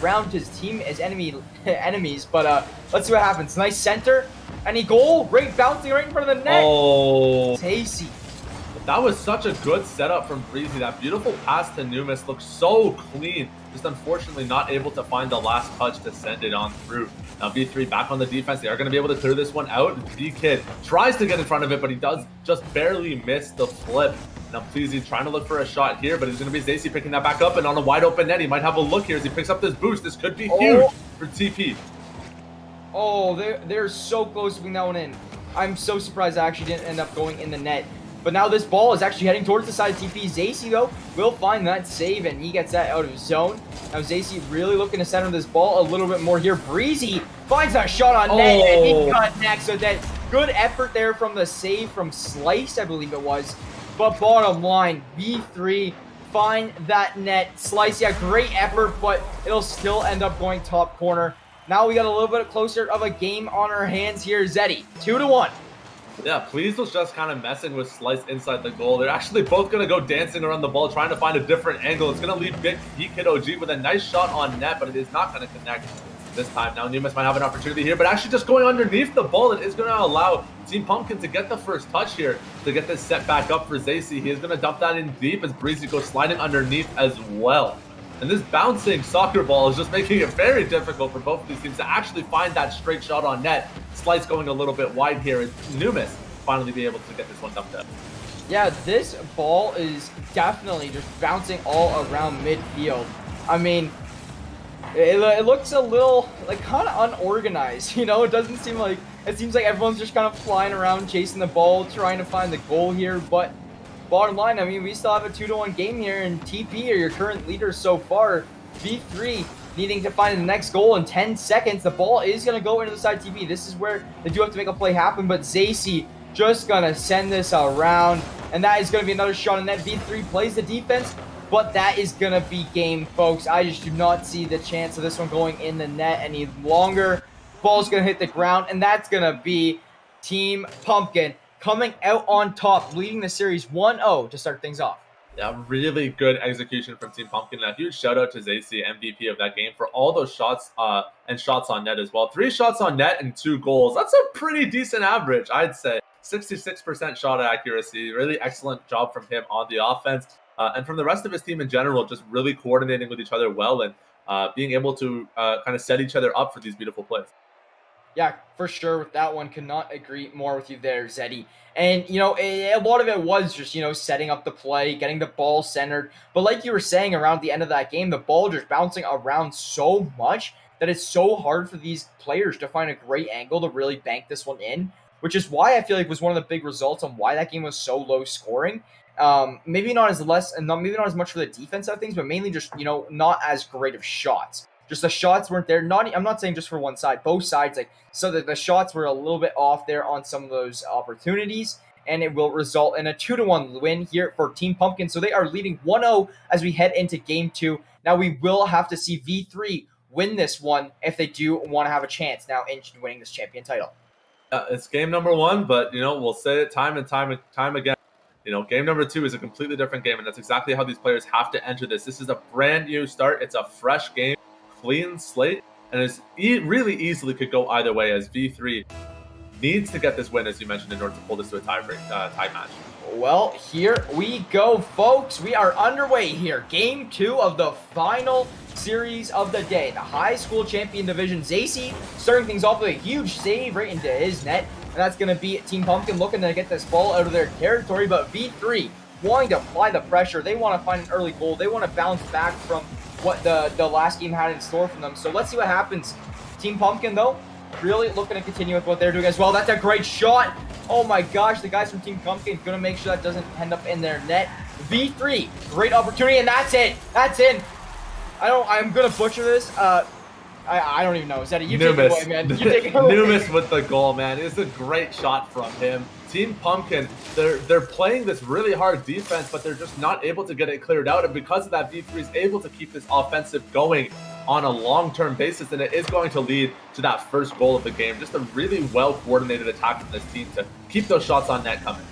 around his team as enemies. But let's see what happens. Nice center. Any goal? Right, bouncing right in front of the net. Tasty. That was such a good setup from Breezy. That beautiful pass to Numis looked so clean. Just unfortunately not able to find the last touch to send it on through. Now V3 back on the defense. They are going to be able to clear this one out. B-Kid tries to get in front of it, but he does just barely miss the flip. Now, Pleasy trying to look for a shot here, but it's going to be Zacy picking that back up, and on a wide open net, he might have a look here as he picks up this boost. This could be huge for TP. Oh, they're so close to putting that one in. I'm so surprised I actually didn't end up going in the net. But now this ball is actually heading towards the side of TP. Zacy, though, will find that save, and he gets that out of zone. Now, Zacy really looking to center this ball a little bit more here. Breezy finds that shot on net, and he got next. So that good effort there from the save from Slice, I believe it was. But bottom line, V3 find that net. Slice, yeah, great effort, but it'll still end up going top corner. Now we got a little bit closer of a game on our hands here. Zeddy, 2-1. Yeah, Please was just kind of messing with Slice inside the goal. They're actually both going to go dancing around the ball, trying to find a different angle. It's going to leave Big Kid OG with a nice shot on net, but it is not going to connect this time. Now, Numas might have an opportunity here, but actually just going underneath the ball, it is going to allow Team Pumpkin to get the first touch here to get this set back up for Zacy. He is going to dump that in deep as Breezy goes sliding underneath as well. And this bouncing soccer ball is just making it very difficult for both of these teams to actually find that straight shot on net. Slice going a little bit wide here as Numas finally be able to get this one dumped up. Yeah, this ball is definitely just bouncing all around midfield. I mean, it looks a little, like, kind of unorganized, you know? It doesn't seem like, it seems like everyone's just kind of flying around, chasing the ball, trying to find the goal here, but bottom line, I mean, we still have a 2-1 game here, and TP are your current leaders so far. V3 needing to find the next goal in 10 seconds. The ball is going to go into the side TP. This is where they do have to make a play happen, but Zacy just going to send this around, and that is going to be another shot on net. V3 plays the defense, but that is going to be game, folks. I just do not see the chance of this one going in the net any longer. Ball's going to hit the ground, and that's going to be Team Pumpkin coming out on top, leading the series 1-0 to start things off. Yeah, really good execution from Team Pumpkin. A huge shout out to Zacy, MVP of that game, for all those shots and shots on net as well. 3 shots on net and 2 goals. That's a pretty decent average, I'd say. 66% shot accuracy. Really excellent job from him on the offense. And from the rest of his team in general, just really coordinating with each other well and being able to kind of set each other up for these beautiful plays. Yeah, for sure with that one. Could not agree more with you there, Zeddy. And, you know, a lot of it was just, you know, setting up the play, getting the ball centered. But like you were saying around the end of that game, the ball just bouncing around so much that it's so hard for these players to find a great angle to really bank this one in, which is why I feel like was one of the big results on why that game was so low scoring. Maybe not as maybe not as much for the defense of things, but mainly just, you know, not as great of shots. Just the shots weren't there. I'm not saying just for one side, both sides. Like, so that the shots were a little bit off there on some of those opportunities, and it will result in a 2-1 win here for Team Pumpkin. So they are leading 1-0 as we head into Game 2. Now we will have to see V3 win this one if they do want to have a chance now in winning this champion title. It's game number 1, but, you know, we'll say it time and time again. You know, game number 2 is a completely different game, and that's exactly how these players have to enter this. This is a brand new start. It's a fresh game. Clean slate, and it's really easily could go either way, as V3 needs to get this win, as you mentioned, in order to pull this to a tie match. Well, here we go, folks. We are underway here. Game 2 of the final series of the day. The high school champion division. Zacy starting things off with a huge save right into his net, and that's going to be Team Pumpkin looking to get this ball out of their territory, but V3 wanting to apply the pressure. They want to find an early goal. They want to bounce back from what the last game had in store for them. So let's see what happens. Team Pumpkin, though, really looking to continue with what they're doing as well. That's a great shot. Oh my gosh, the guys from Team Pumpkin going to make sure that doesn't end up in their net. V3, great opportunity, and that's it. That's in. I'm going to butcher this. I don't even know. Zeddy, you take it away, man. You take it away. Numas with the goal, man. It's a great shot from him. Team Pumpkin, they're playing this really hard defense, but they're just not able to get it cleared out. And because of that, V3 is able to keep this offensive going on a long-term basis, and it is going to lead to that first goal of the game. Just a really well-coordinated attack from this team to keep those shots on net coming.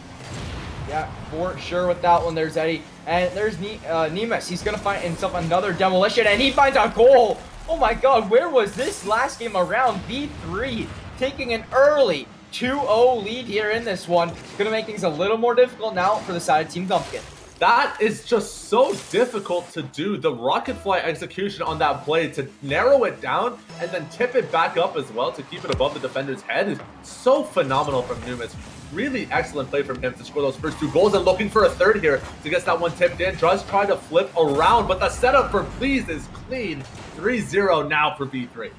Yeah, for sure with that one there's Eddie. And there's Nemus. He's going to find himself another demolition, and he finds a goal. Oh my god, where was this last game around? V3 taking an early 2-0 lead here in this one. Going to make things a little more difficult now for the side of Team Pumpkin. That is just so difficult to do. The rocket fly execution on that play to narrow it down and then tip it back up as well to keep it above the defender's head is so phenomenal from Numis. Really excellent play from him to score those first 2 goals, and looking for a third here to get that one tipped in. Does try to flip around, but the setup for Please is clean. 3-0 now for V3.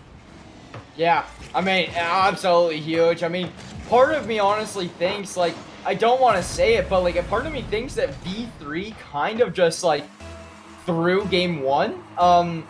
Yeah, I mean, absolutely huge. I mean, part of me honestly thinks, like, I don't want to say it, but like a part of me thinks that V3 kind of just like threw game 1. I'm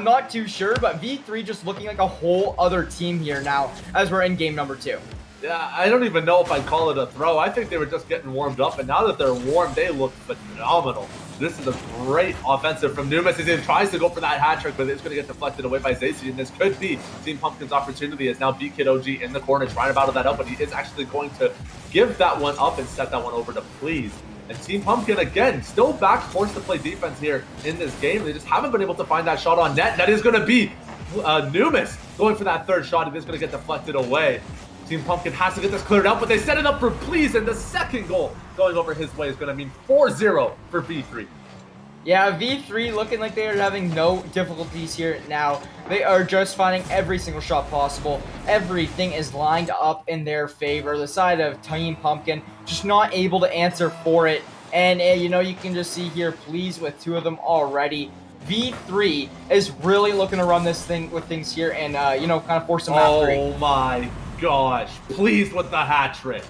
not too sure, but V3 just looking like a whole other team here now as we're in game number 2. Yeah, I don't even know if I'd call it a throw. I think they were just getting warmed up, and now that they're warm, they look phenomenal. This is a great offensive from Numis. He tries to go for that hat trick, but it's going to get deflected away by Zacy, and this could be Team Pumpkin's opportunity as now BKid OG in the corner trying to battle that up, but he is actually going to give that one up and set that one over to Please. And Team Pumpkin, again, still back forced to play defense here in this game. They just haven't been able to find that shot on net. That is going to be Numis going for that third shot. It is going to get deflected away. Team Pumpkin has to get this cleared out, but they set it up for Please, and the second goal going over his way is going to mean 4-0 for V3. Yeah, V3 looking like they are having no difficulties here now. They are just finding every single shot possible. Everything is lined up in their favor. The side of Team Pumpkin just not able to answer for it. And, you know, you can just see here, Please with 2 of them already. V3 is really looking to run this thing with things here and, you know, kind of force them after it. Oh my gosh. Please with the hat trick.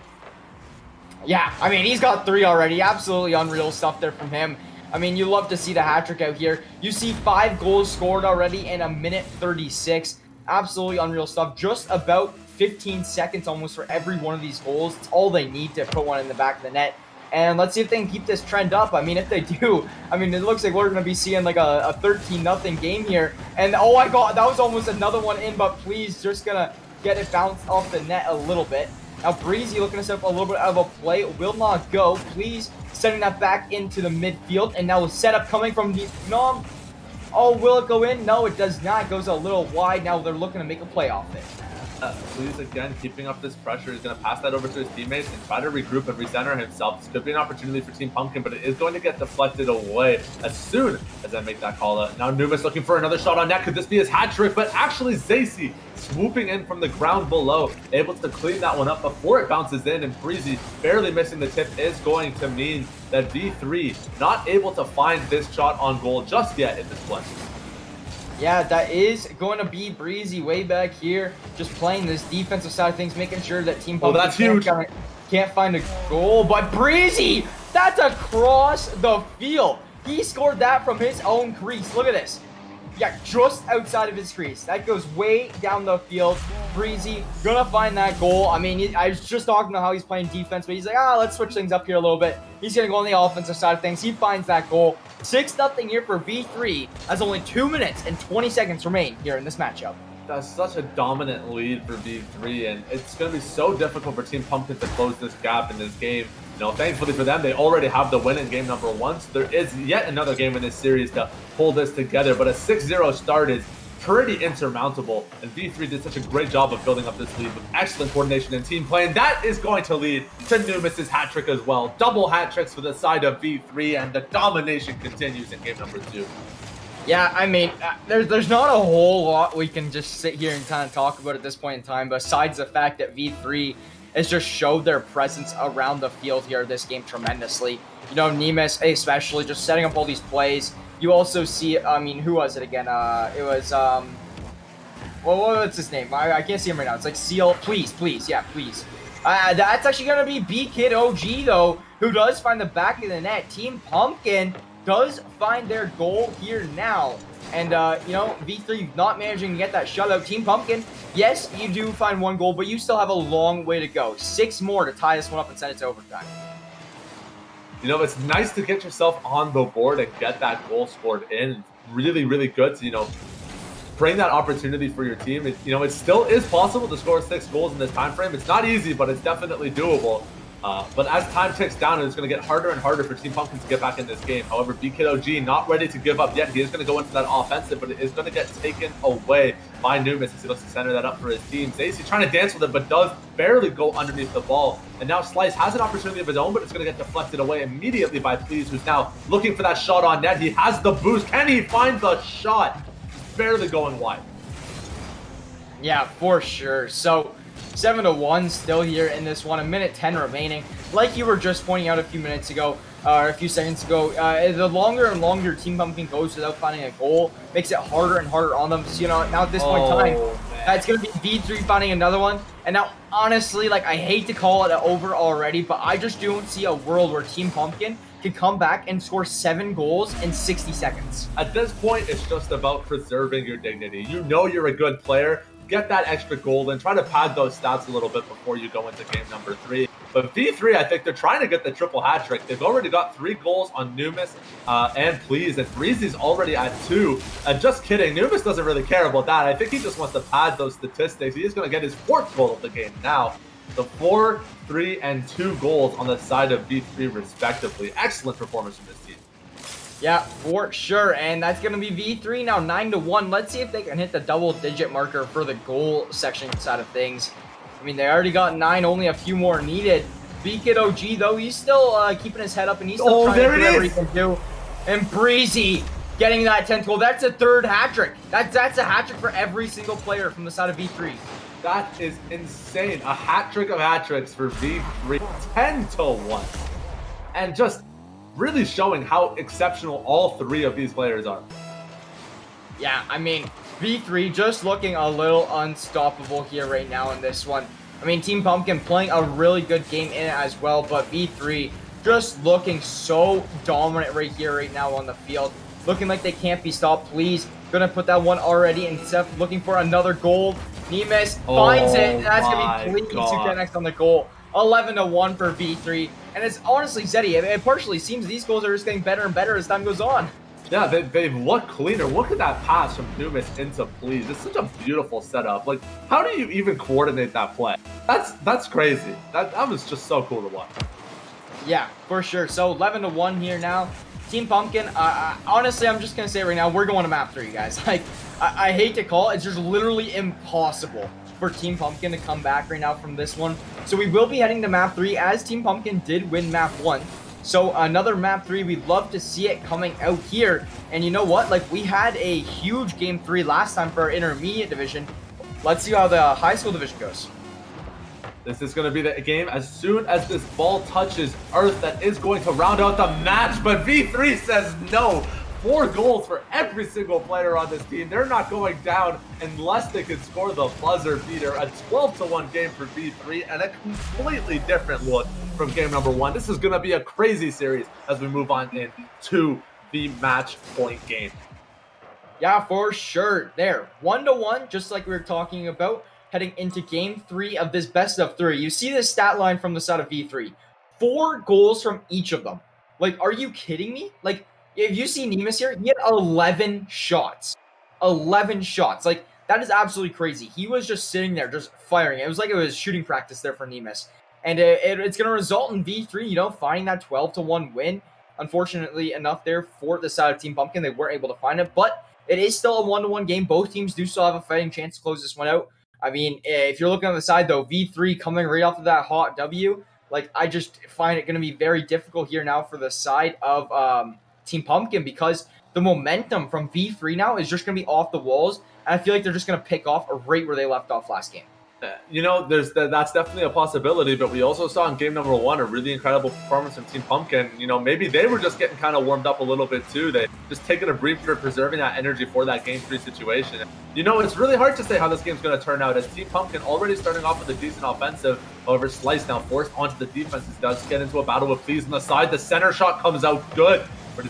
Yeah, I mean, he's got 3 already. Absolutely unreal stuff there from him. I mean, you love to see the hat trick out here. You see 5 goals scored already in a minute 36. Absolutely unreal stuff. Just about 15 seconds almost for every one of these goals. It's all they need to put one in the back of the net. And let's see if they can keep this trend up. I mean, if they do, I mean, it looks like we're going to be seeing like a 13-0 game here. And oh my god, that was almost another one in, but Please just going to get it bounced off the net a little bit. Now Breezy looking to set up a little bit of a play. Will not go. Please sending that back into the midfield. And now a setup coming from the... No. Oh, will it go in? No, it does not. It goes a little wide. Now they're looking to make a play off it. Please, again, keeping up this pressure. He's going to pass that over to his teammates and try to regroup and recenter himself. This could be an opportunity for Team Pumpkin, but it is going to get deflected away as soon as I make that call out. Now Numis looking for another shot on net. Could this be his hat trick? But actually Zacy swooping in from the ground below, able to clean that one up before it bounces in, and Breezy barely missing the tip is going to mean that V3 not able to find this shot on goal just yet in this play. Yeah, that is going to be Breezy way back here, just playing this defensive side of things, making sure that Team Pumpkin that's huge. Can't find a goal. But Breezy, that's across the field. He scored that from his own crease. Look at this. Yeah, just outside of his crease. That goes way down the field. Breezy gonna find that goal. I mean, I was just talking about how he's playing defense, but he's like, let's switch things up here a little bit. He's gonna go on the offensive side of things. He finds that goal. 6-0 here for V3 as only 2 minutes and 20 seconds remain here in this matchup. That's such a dominant lead for V3, and it's going to be so difficult for Team Pumpkin to close this gap in this game. You know, thankfully for them, they already have the win in game number 1, so there is yet another game in this series to pull this together, but a 6-0 start is pretty insurmountable, and V3 did such a great job of building up this lead with excellent coordination and team play, and that is going to lead to Numis' hat trick as well. Double hat tricks for the side of V3, and the domination continues in game number 2. Yeah, I mean, there's not a whole lot we can just sit here and kind of talk about at this point in time, besides the fact that V3 has just showed their presence around the field here this game tremendously. You know, Nemes especially just setting up all these plays. You also see, I mean, who was it again? It was, well, what's his name? I can't see him right now. It's like Seal. Please. Yeah, Please. That's actually going to be BKid OG, though, who does find the back of the net. Team Pumpkin does find their goal here now. And, you know, V3 not managing to get that shutout. Team Pumpkin, yes, you do find 1 goal, but you still have a long way to go. 6 more to tie this one up and send it to overtime. You know, it's nice to get yourself on the board and get that goal scored in. Really, really good to, you know, bring that opportunity for your team. You know, it still is possible to score 6 goals in this time frame. It's not easy, but it's definitely doable. But as time ticks down, it's going to get harder and harder for Team Pumpkin to get back in this game. However, BKOG not ready to give up yet. He is going to go into that offensive, but it is going to get taken away by Numis as he looks to center that up for his team. Zacy trying to dance with it, but does barely go underneath the ball. And now Slice has an opportunity of his own, but it's going to get deflected away immediately by Please, who's now looking for that shot on net. He has the boost. Can he find the shot? Barely going wide. Yeah, for sure. So 7-1 still here in this one. 1:10 remaining. Like you were just pointing out a few minutes ago, or a few seconds ago, the longer and longer Team Pumpkin goes without finding a goal, makes it harder and harder on them. So, you know, now at this point in time, it's going to be V3 finding another one. And now, honestly, like, I hate to call it over already, but I just don't see a world where Team Pumpkin can come back and score 7 goals in 60 seconds. At this point, it's just about preserving your dignity. You know you're a good player. Get that extra goal and try to pad those stats a little bit before you go into game number 3. But V3, I think they're trying to get the triple hat trick. They've already got 3 goals on Numis and Please, and Breezy's already at 2. Just kidding, Numis doesn't really care about that. I think he just wants to pad those statistics. He is going to get his 4th goal of the game now. The 4, 3, and 2 goals on the side of V3 respectively. Excellent performance from this team. Yeah, for sure, and that's going to be V3 now 9-1. Let's see if they can hit the double-digit marker for the goal section side of things. I mean, they already got 9, only a few more needed. BKOG, though, he's still keeping his head up, and he's still trying to do whatever he can do. And Breezy getting that 10th goal. That's a 3rd hat-trick. That's a hat-trick for every single player from the side of V3. That is insane. A hat-trick of hat-tricks for V3. 10-1. And just really showing how exceptional all 3 of these players are. Yeah, I mean, V3 just looking a little unstoppable here right now in this one. I mean, Team Pumpkin playing a really good game in it as well, but V3 just looking so dominant right here, right now on the field. Looking like they can't be stopped. Please, gonna put that one already, and Seth looking for another goal. Nemes finds it, and that's gonna be Please who connects on the goal. 11-1 for V3, and it's honestly, Zeddy, it partially seems these goals are just getting better and better as time goes on. Yeah, they've looked cleaner. Look at that pass from Numis into Please. It's such a beautiful setup. Like, how do you even coordinate that play? That's crazy. That was just so cool to watch. Yeah, for sure. So 11-1 here now. Team Pumpkin, honestly, I'm just going to say right now, we're going to map 3, guys. Like, I hate to call it. It's just literally impossible for Team Pumpkin to come back right now from this one. So we will be heading to map 3 as Team Pumpkin did win map 1. So another map 3, we'd love to see it coming out here. And you know what? Like, we had a huge game 3 last time for our intermediate division. Let's see how the high school division goes. This is going to be the game as soon as this ball touches earth that is going to round out the match. But V3 says no. 4 goals for every single player on this team. They're not going down unless they can score the buzzer beater. A 12-1 game for V3 and a completely different look from game number 1. This is going to be a crazy series as we move on into the match point game. Yeah, for sure. There, 1-1, just like we were talking about, heading into game 3 of this best of 3. You see this stat line from the side of V3. 4 goals from each of them. Like, are you kidding me? Like, if you see Nemes here, he had 11 shots. 11 shots. Like, that is absolutely crazy. He was just sitting there, just firing. It was like it was shooting practice there for Nemes. And it's going to result in V3, you know, finding that 12-1 win. Unfortunately enough there for the side of Team Pumpkin, they weren't able to find it. But it is still a 1-1 game. Both teams do still have a fighting chance to close this one out. I mean, if you're looking on the side, though, V3 coming right off of that hot W, like, I just find it going to be very difficult here now for the side of Team Pumpkin, because the momentum from V3 now is just going to be off the walls, and I feel like they're just going to pick off right where they left off last game. You know, that's definitely a possibility, but we also saw in game number 1 a really incredible performance from Team Pumpkin. You know, maybe they were just getting kind of warmed up a little bit too. They just taking a breather, preserving that energy for that game 3 situation. You know, it's really hard to say how this game's going to turn out, as Team Pumpkin already starting off with a decent offensive. However, Slice now forced onto the defense. He does get into a battle with Please on the side. The center shot comes out good, but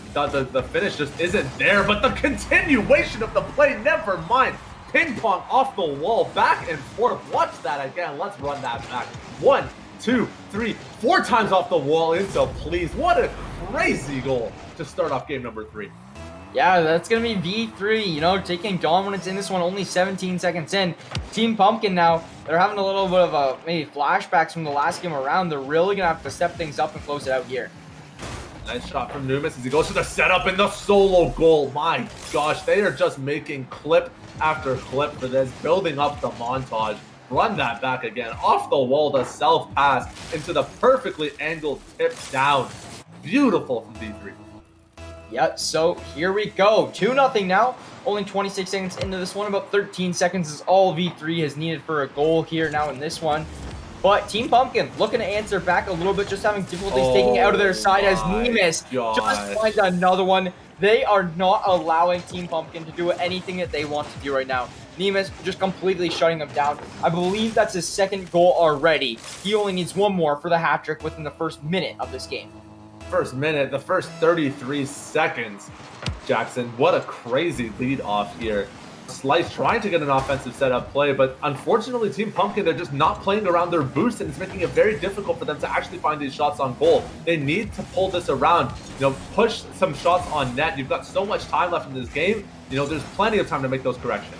the finish just isn't there. But the continuation of the play, never mind. Ping pong off the wall, back and forth. Watch that again. Let's run that back. 1, 2, 3, 4 times off the wall into Please. What a crazy goal to start off game number 3. Yeah, that's going to be V3, you know, taking dominance in this one, only 17 seconds in. Team Pumpkin now, they're having a little bit of maybe flashbacks from the last game around. They're really going to have to step things up and close it out here. Nice shot from Numis as he goes to the setup and the solo goal. My gosh, they are just making clip after clip for this, building up the montage. Run that back again, off the wall, the self-pass into the perfectly angled tip down. Beautiful from V3. Yeah, so here we go. 2-0 now. Only 26 seconds into this one. About 13 seconds is all V3 has needed for a goal here now in this one. But Team Pumpkin looking to answer back a little bit, just having difficulties taking it out of their side as Nemus just finds another one. They are not allowing Team Pumpkin to do anything that they want to do right now. Nemus just completely shutting them down. I believe that's his second goal already. He only needs one more for the hat trick within the first minute of this game. First minute, the first 33 seconds. Jackson, what a crazy lead off here. Slice trying to get an offensive setup play, but unfortunately Team Pumpkin, they're just not playing around their boost, and it's making it very difficult for them to actually find these shots on goal. They need to pull this around, you know, push some shots on net. You've got so much time left in this game. You know, there's plenty of time to make those corrections.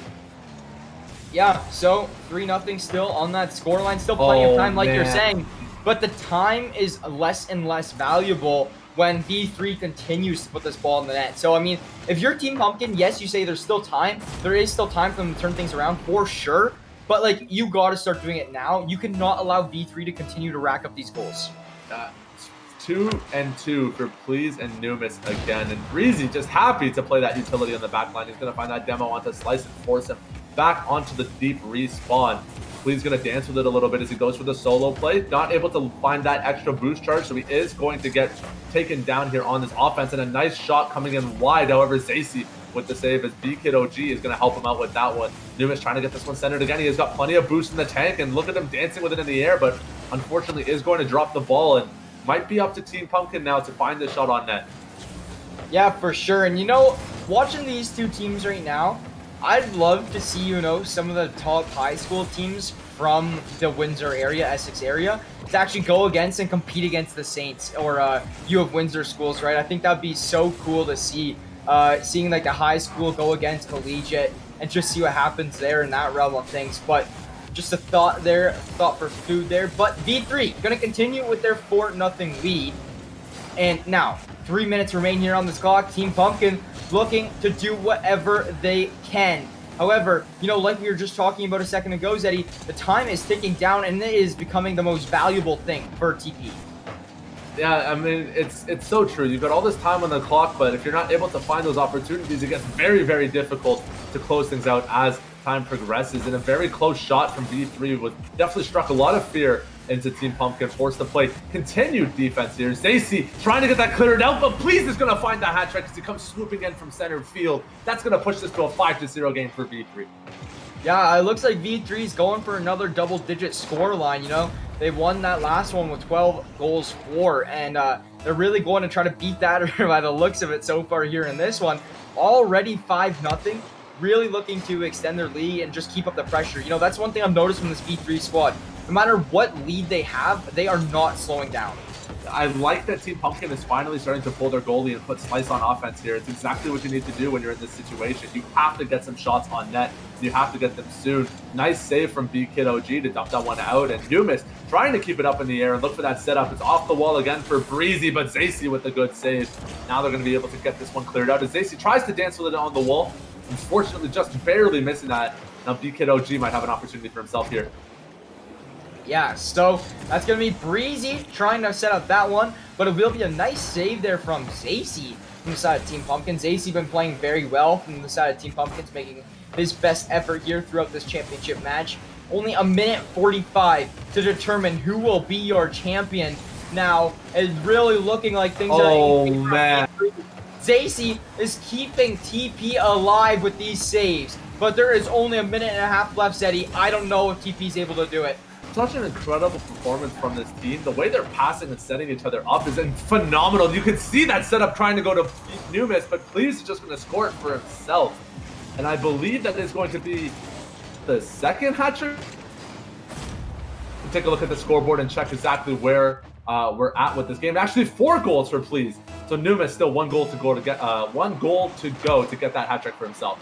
Yeah, so 3-0 still on that scoreline, still plenty of time like you're saying, but the time is less and less valuable when V3 continues to put this ball in the net. So, I mean, if you're Team Pumpkin, yes, you say there's still time. There is still time for them to turn things around, for sure. But, like, you got to start doing it now. You cannot allow V3 to continue to rack up these goals. 2-2 for Please and Numis again. And Breezy just happy to play that utility on the back line. He's going to find that demo onto Slice and force him back onto the deep respawn. Please going to dance with it a little bit as he goes for the solo play. Not able to find that extra boost charge, so he is going to get taken down here on this offense. And a nice shot coming in wide. However, Zacy with the save as B-Kid-OG is going to help him out with that one. Numis trying to get this one centered again. He has got plenty of boost in the tank, and look at him dancing with it in the air, but unfortunately is going to drop the ball, and might be up to Team Pumpkin now to find the shot on net. Yeah, for sure. And, you know, watching these two teams right now, I'd love to see, you know, some of the top high school teams from the Windsor area, Essex area, to actually go against and compete against the Saints or U of Windsor schools, right? I think that'd be so cool to see, seeing like the high school go against Collegiate and just see what happens there in that realm of things. But just a thought there, thought for food there. But V3 going to continue with their 4-0 lead. And now, 3 minutes remain here on this clock. Team Pumpkin looking to do whatever they can. However, you know, like we were just talking about a second ago, Zeddy, the time is ticking down, and it is becoming the most valuable thing for TP. Yeah, I mean, it's so true. You've got all this time on the clock, but if you're not able to find those opportunities, it gets very, very difficult to close things out as time progresses. And a very close shot from V3 was definitely struck a lot of fear into Team Pumpkin, forced to play continued defense here. Zacy trying to get that cleared out, but Please is going to find the hat trick as he comes swooping in from center field. That's going to push this to a 5-0 game for V3. Yeah, it looks like V3 is going for another double-digit score line, you know. They won that last one with 12 goals for, and they're really going to try to beat that by the looks of it so far here in this one. Already 5-0. Really looking to extend their lead and just keep up the pressure. You know, that's one thing I've noticed from this V3 squad. No matter what lead they have, they are not slowing down. I like that Team Pumpkin is finally starting to pull their goalie and put Slice on offense here. It's exactly what you need to do when you're in this situation. You have to get some shots on net. You have to get them soon. Nice save from B-Kid-OG to dump that one out. And Numis trying to keep it up in the air and look for that setup. It's off the wall again for Breezy, but Zacy with a good save. Now they're going to be able to get this one cleared out as Zacy tries to dance with it on the wall. Unfortunately, just barely missing that. Now B-Kid-OG might have an opportunity for himself here. Yeah, so that's going to be Breezy trying to set up that one, but it will be a nice save there from Zacy from the side of Team Pumpkins. Zacy been playing very well from the side of Team Pumpkins, making his best effort here throughout this championship match. Only a minute 45 to determine who will be your champion. Now, it's really looking like things are... Oh, man. Zacy is keeping TP alive with these saves, but there is only a minute and a half left, Zeddy. I don't know if TP is able to do it. Such an incredible performance from this team. The way they're passing and setting each other up is phenomenal. You can see that setup trying to go to Numis, but Please is just going to score it for himself. And I believe that is going to be the second hat trick. Take a look at the scoreboard and check exactly where we're at with this game. Actually, 4 goals for Please So Numis still one goal to go to get that hat trick for himself.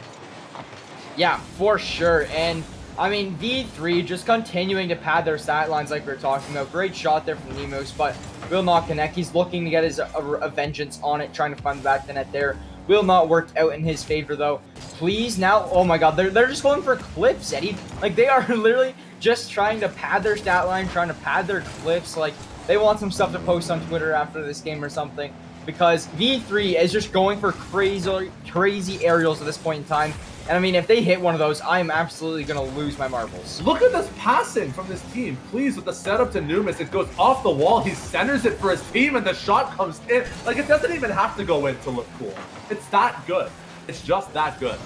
Yeah, for sure. And I mean, V3 just continuing to pad their stat lines like we were talking about. Great shot there from Nemos, but will not connect. He's looking to get his a vengeance on it, trying to find the back of the net there. Will not work out in his favor, though. Please now, oh my god, they're just going for clips, Eddie. Like, they are literally just trying to pad their stat line, trying to pad their clips. Like, they want some stuff to post on Twitter after this game or something, because V3 is just going for crazy aerials at this point in time. And I mean, if they hit one of those, I'm absolutely going to lose my marbles. Look at this passing from this team. Please, with the setup to Numis, it goes off the wall. He centers it for his team, and the shot comes in. Like, it doesn't even have to go in to look cool. It's that good. It's just that good.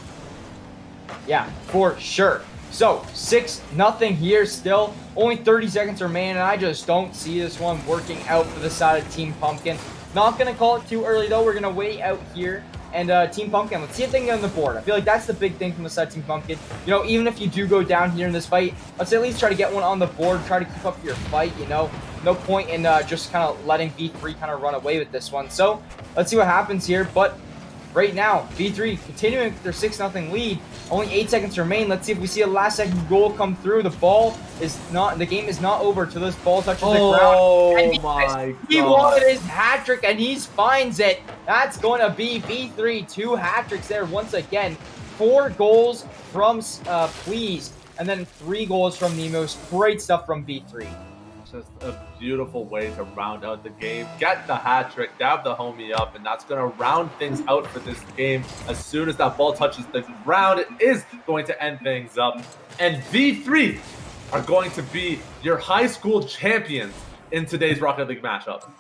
Yeah, for sure. So, 6-0 here still. Only 30 seconds remain, and I just don't see this one working out for the side of Team Pumpkin. Not going to call it too early, though. We're going to wait out here. And Team Pumpkin, let's see if they can get on the board. I feel like that's the big thing from the side of Team Pumpkin. You know, even if you do go down here in this fight, let's at least try to get one on the board. Try to keep up your fight, you know. No point in just kind of letting V3 kind of run away with this one. So, let's see what happens here. But right now, V3 continuing with their 6-0 lead. Only 8 seconds remain. Let's see if we see a last-second goal come through. The game is not over till this ball touches the ground. Oh my god. He wanted his hat trick and he finds it. That's going to be V3. 2 hat tricks there once again. 4 goals from Please, and then 3 goals from Nemos. Great stuff from V3. Just a beautiful way to round out the game. Get the hat trick, dab the homie up, and that's going to round things out for this game. As soon as that ball touches the ground, it is going to end things up. And V3 are going to be your high school champions in today's Rocket League matchup.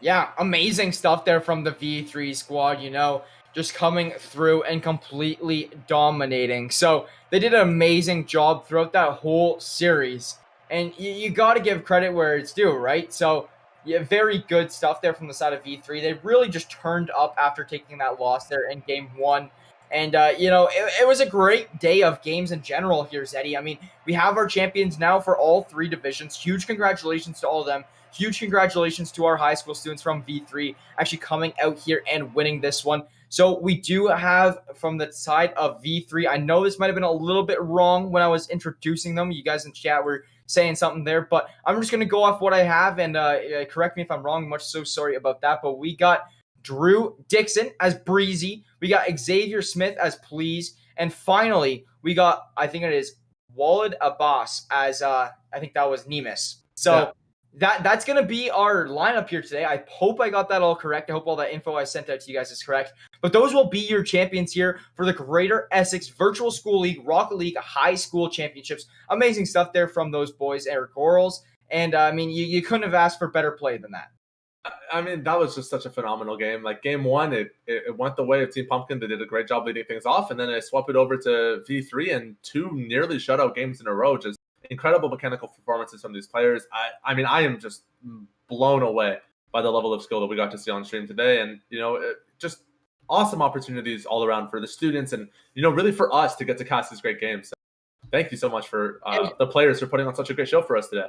Yeah, amazing stuff there from the V3 squad, you know, just coming through and completely dominating. So they did an amazing job throughout that whole series. And you got to give credit where it's due, right? So, yeah, very good stuff there from the side of V3. They really just turned up after taking that loss there in Game 1. And, you know, it was a great day of games in general here, Zeddy. I mean, we have our champions now for all 3 divisions. Huge congratulations to all of them. Huge congratulations to our high school students from V3 actually coming out here and winning this one. So we do have from the side of V3, I know this might have been a little bit wrong when I was introducing them. You guys in chat were saying something there, but I'm just going to go off what I have and correct me if I'm wrong. Much so sorry about that. But we got Drew Dixon as Breezy. We got Xavier Smith as Please. And finally, we got, I think it is Walid Abbas as, I think that was Nemus. So yeah. That's going to be our lineup here today. I hope I got that all correct. I hope all that info I sent out to you guys is correct. But those will be your champions here for the Greater Essex Virtual School League, Rocket League High School Championships. Amazing stuff there from those boys and girls. And, I mean, you couldn't have asked for better play than that. I mean, that was just such a phenomenal game. Like, Game 1, it went the way of Team Pumpkin. They did a great job leading things off. And then they swapped it over to V3 and 2 nearly shutout games in a row. Just incredible mechanical performances from these players. I mean, I am just blown away by the level of skill that we got to see on stream today. And, you know, just awesome opportunities all around for the students and, you know, really for us to get to cast these great games. So thank you so much for the players for putting on such a great show for us today.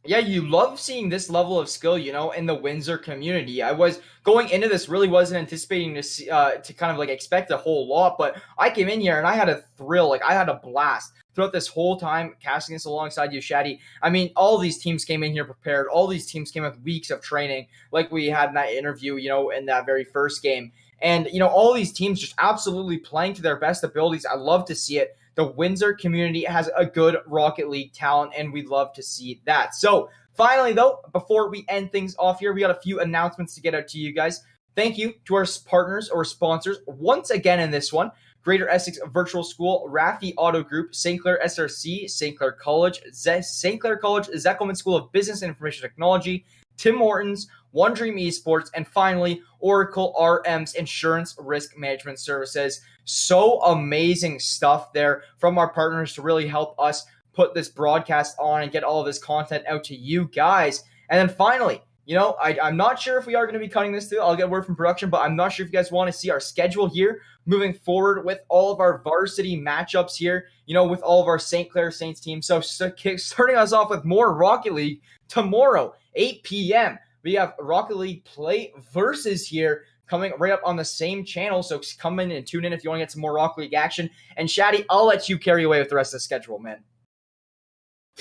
Yeah, you love seeing this level of skill, you know, in the Windsor community. I was going into this, really wasn't anticipating to see, to kind of like expect a whole lot, but I came in here and I had a thrill, like I had a blast throughout this whole time casting this alongside you, Shaddy. I mean, all these teams came in here prepared. All these teams came with weeks of training, like we had in that interview, you know, in that very first game. And, you know, all these teams just absolutely playing to their best abilities. I love to see it. The Windsor community has a good Rocket League talent, and we'd love to see that. So, finally, though, before we end things off here, we got a few announcements to get out to you guys. Thank you to our partners or sponsors once again in this one. Greater Essex Virtual School, Raffi Auto Group, St. Clair SRC, St. Clair College, Zeckelman School of Business and Information Technology, Tim Hortons, One Dream Esports, and finally, Oracle RM's Insurance Risk Management Services. So amazing stuff there from our partners to really help us put this broadcast on and get all of this content out to you guys. And then finally, you know, I'm not sure if we are going to be cutting this too. I'll get word from production, but I'm not sure if you guys want to see our schedule here moving forward with all of our varsity matchups here, you know, with all of our St. Clair Saints teams. So starting us off with more Rocket League tomorrow, 8 p.m., we have Rocket League Play Versus here coming right up on the same channel. So come in and tune in if you want to get some more Rocket League action. And Shaddy, I'll let you carry away with the rest of the schedule, man.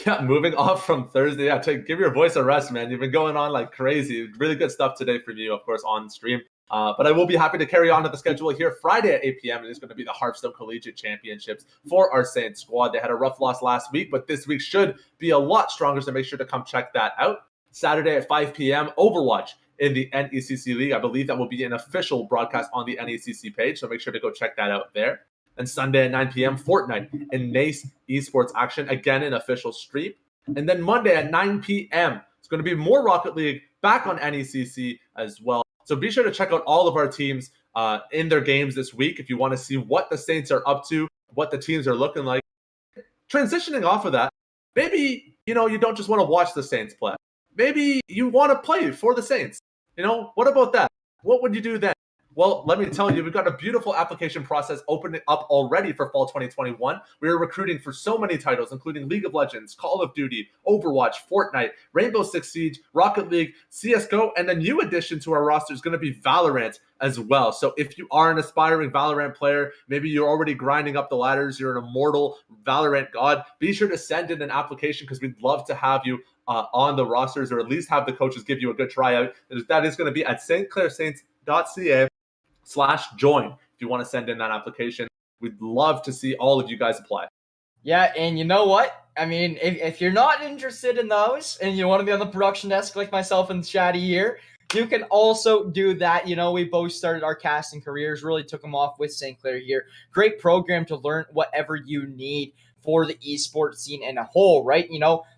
Yeah, moving off from Thursday. Yeah, give your voice a rest, man. You've been going on like crazy. Really good stuff today from you, of course, on stream. But I will be happy to carry on to the schedule here. Friday at 8 p.m. It is going to be the Hearthstone Collegiate Championships for our Saints squad. They had a rough loss last week, but this week should be a lot stronger, so make sure to come check that out. Saturday at 5 p.m., Overwatch in the NECC League. I believe that will be an official broadcast on the NECC page, so make sure to go check that out there. And Sunday at 9 p.m., Fortnite in NACE Esports action, again an official stream. And then Monday at 9 p.m., it's going to be more Rocket League back on NECC as well. So be sure to check out all of our teams in their games this week if you want to see what the Saints are up to, what the teams are looking like. Transitioning off of that, maybe, you don't just want to watch the Saints play. Maybe you want to play for the Saints. What about that? What would you do then? Well, let me tell you, we've got a beautiful application process opening up already for fall 2021. We are recruiting for so many titles, including League of Legends, Call of Duty, Overwatch, Fortnite, Rainbow Six Siege, Rocket League, CSGO, and a new addition to our roster is going to be Valorant as well. So if you are an aspiring Valorant player, maybe you're already grinding up the ladders, you're an immortal Valorant god, be sure to send in an application because we'd love to have you on the rosters, or at least have the coaches give you a good tryout. That is going to be at stclairsaints.ca/join if you want to send in that application. We'd love to see all of you guys apply. Yeah, and you know what? I mean, if you're not interested in those and you want to be on the production desk like myself and Shaddy here, you can also do that. We both started our casting careers, really took them off with St. Clair here. Great program to learn whatever you need for the esports scene in a whole, right?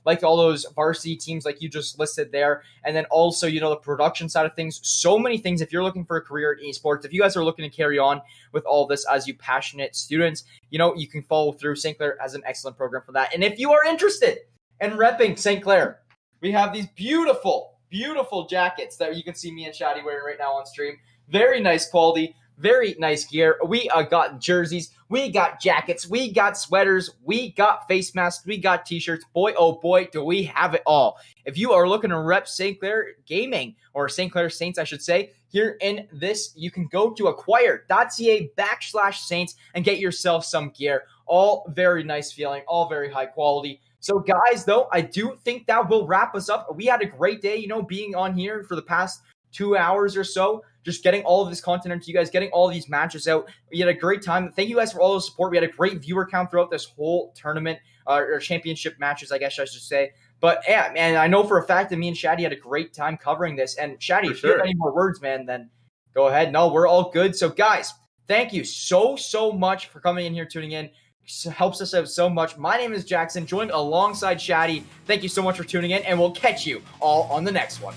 Like all those varsity teams like you just listed there. And then also, the production side of things. So many things. If you're looking for a career in esports, if you guys are looking to carry on with all this as you passionate students, you can follow through. St. Clair has an excellent program for that. And if you are interested in repping St. Clair, we have these beautiful, beautiful jackets that you can see me and Shaddy wearing right now on stream. Very nice quality. Very nice gear. We got jerseys, we got jackets, we got sweaters, we got face masks, we got t-shirts. Boy, oh boy, do we have it all. If you are looking to rep St. Clair Gaming, or St. Clair Saints, I should say, here in this, you can go to acquire.ca/Saints and get yourself some gear. All very nice feeling, all very high quality. So guys, though, I do think that will wrap us up. We had a great day, being on here for the past 2 hours or so, just getting all of this content into you guys, getting all of these matches out. We had a great time. Thank you guys for all the support. We had a great viewer count throughout this whole tournament, or championship matches, I guess I should say. But yeah, man, I know for a fact that me and Shaddy had a great time covering this. And Shaddy, if you have any more words, man, then go ahead. No, we're all good. So guys, thank you so much for coming in here, tuning in. It helps us out so much. My name is Jackson, joined alongside Shaddy. Thank you so much for tuning in, and we'll catch you all on the next one.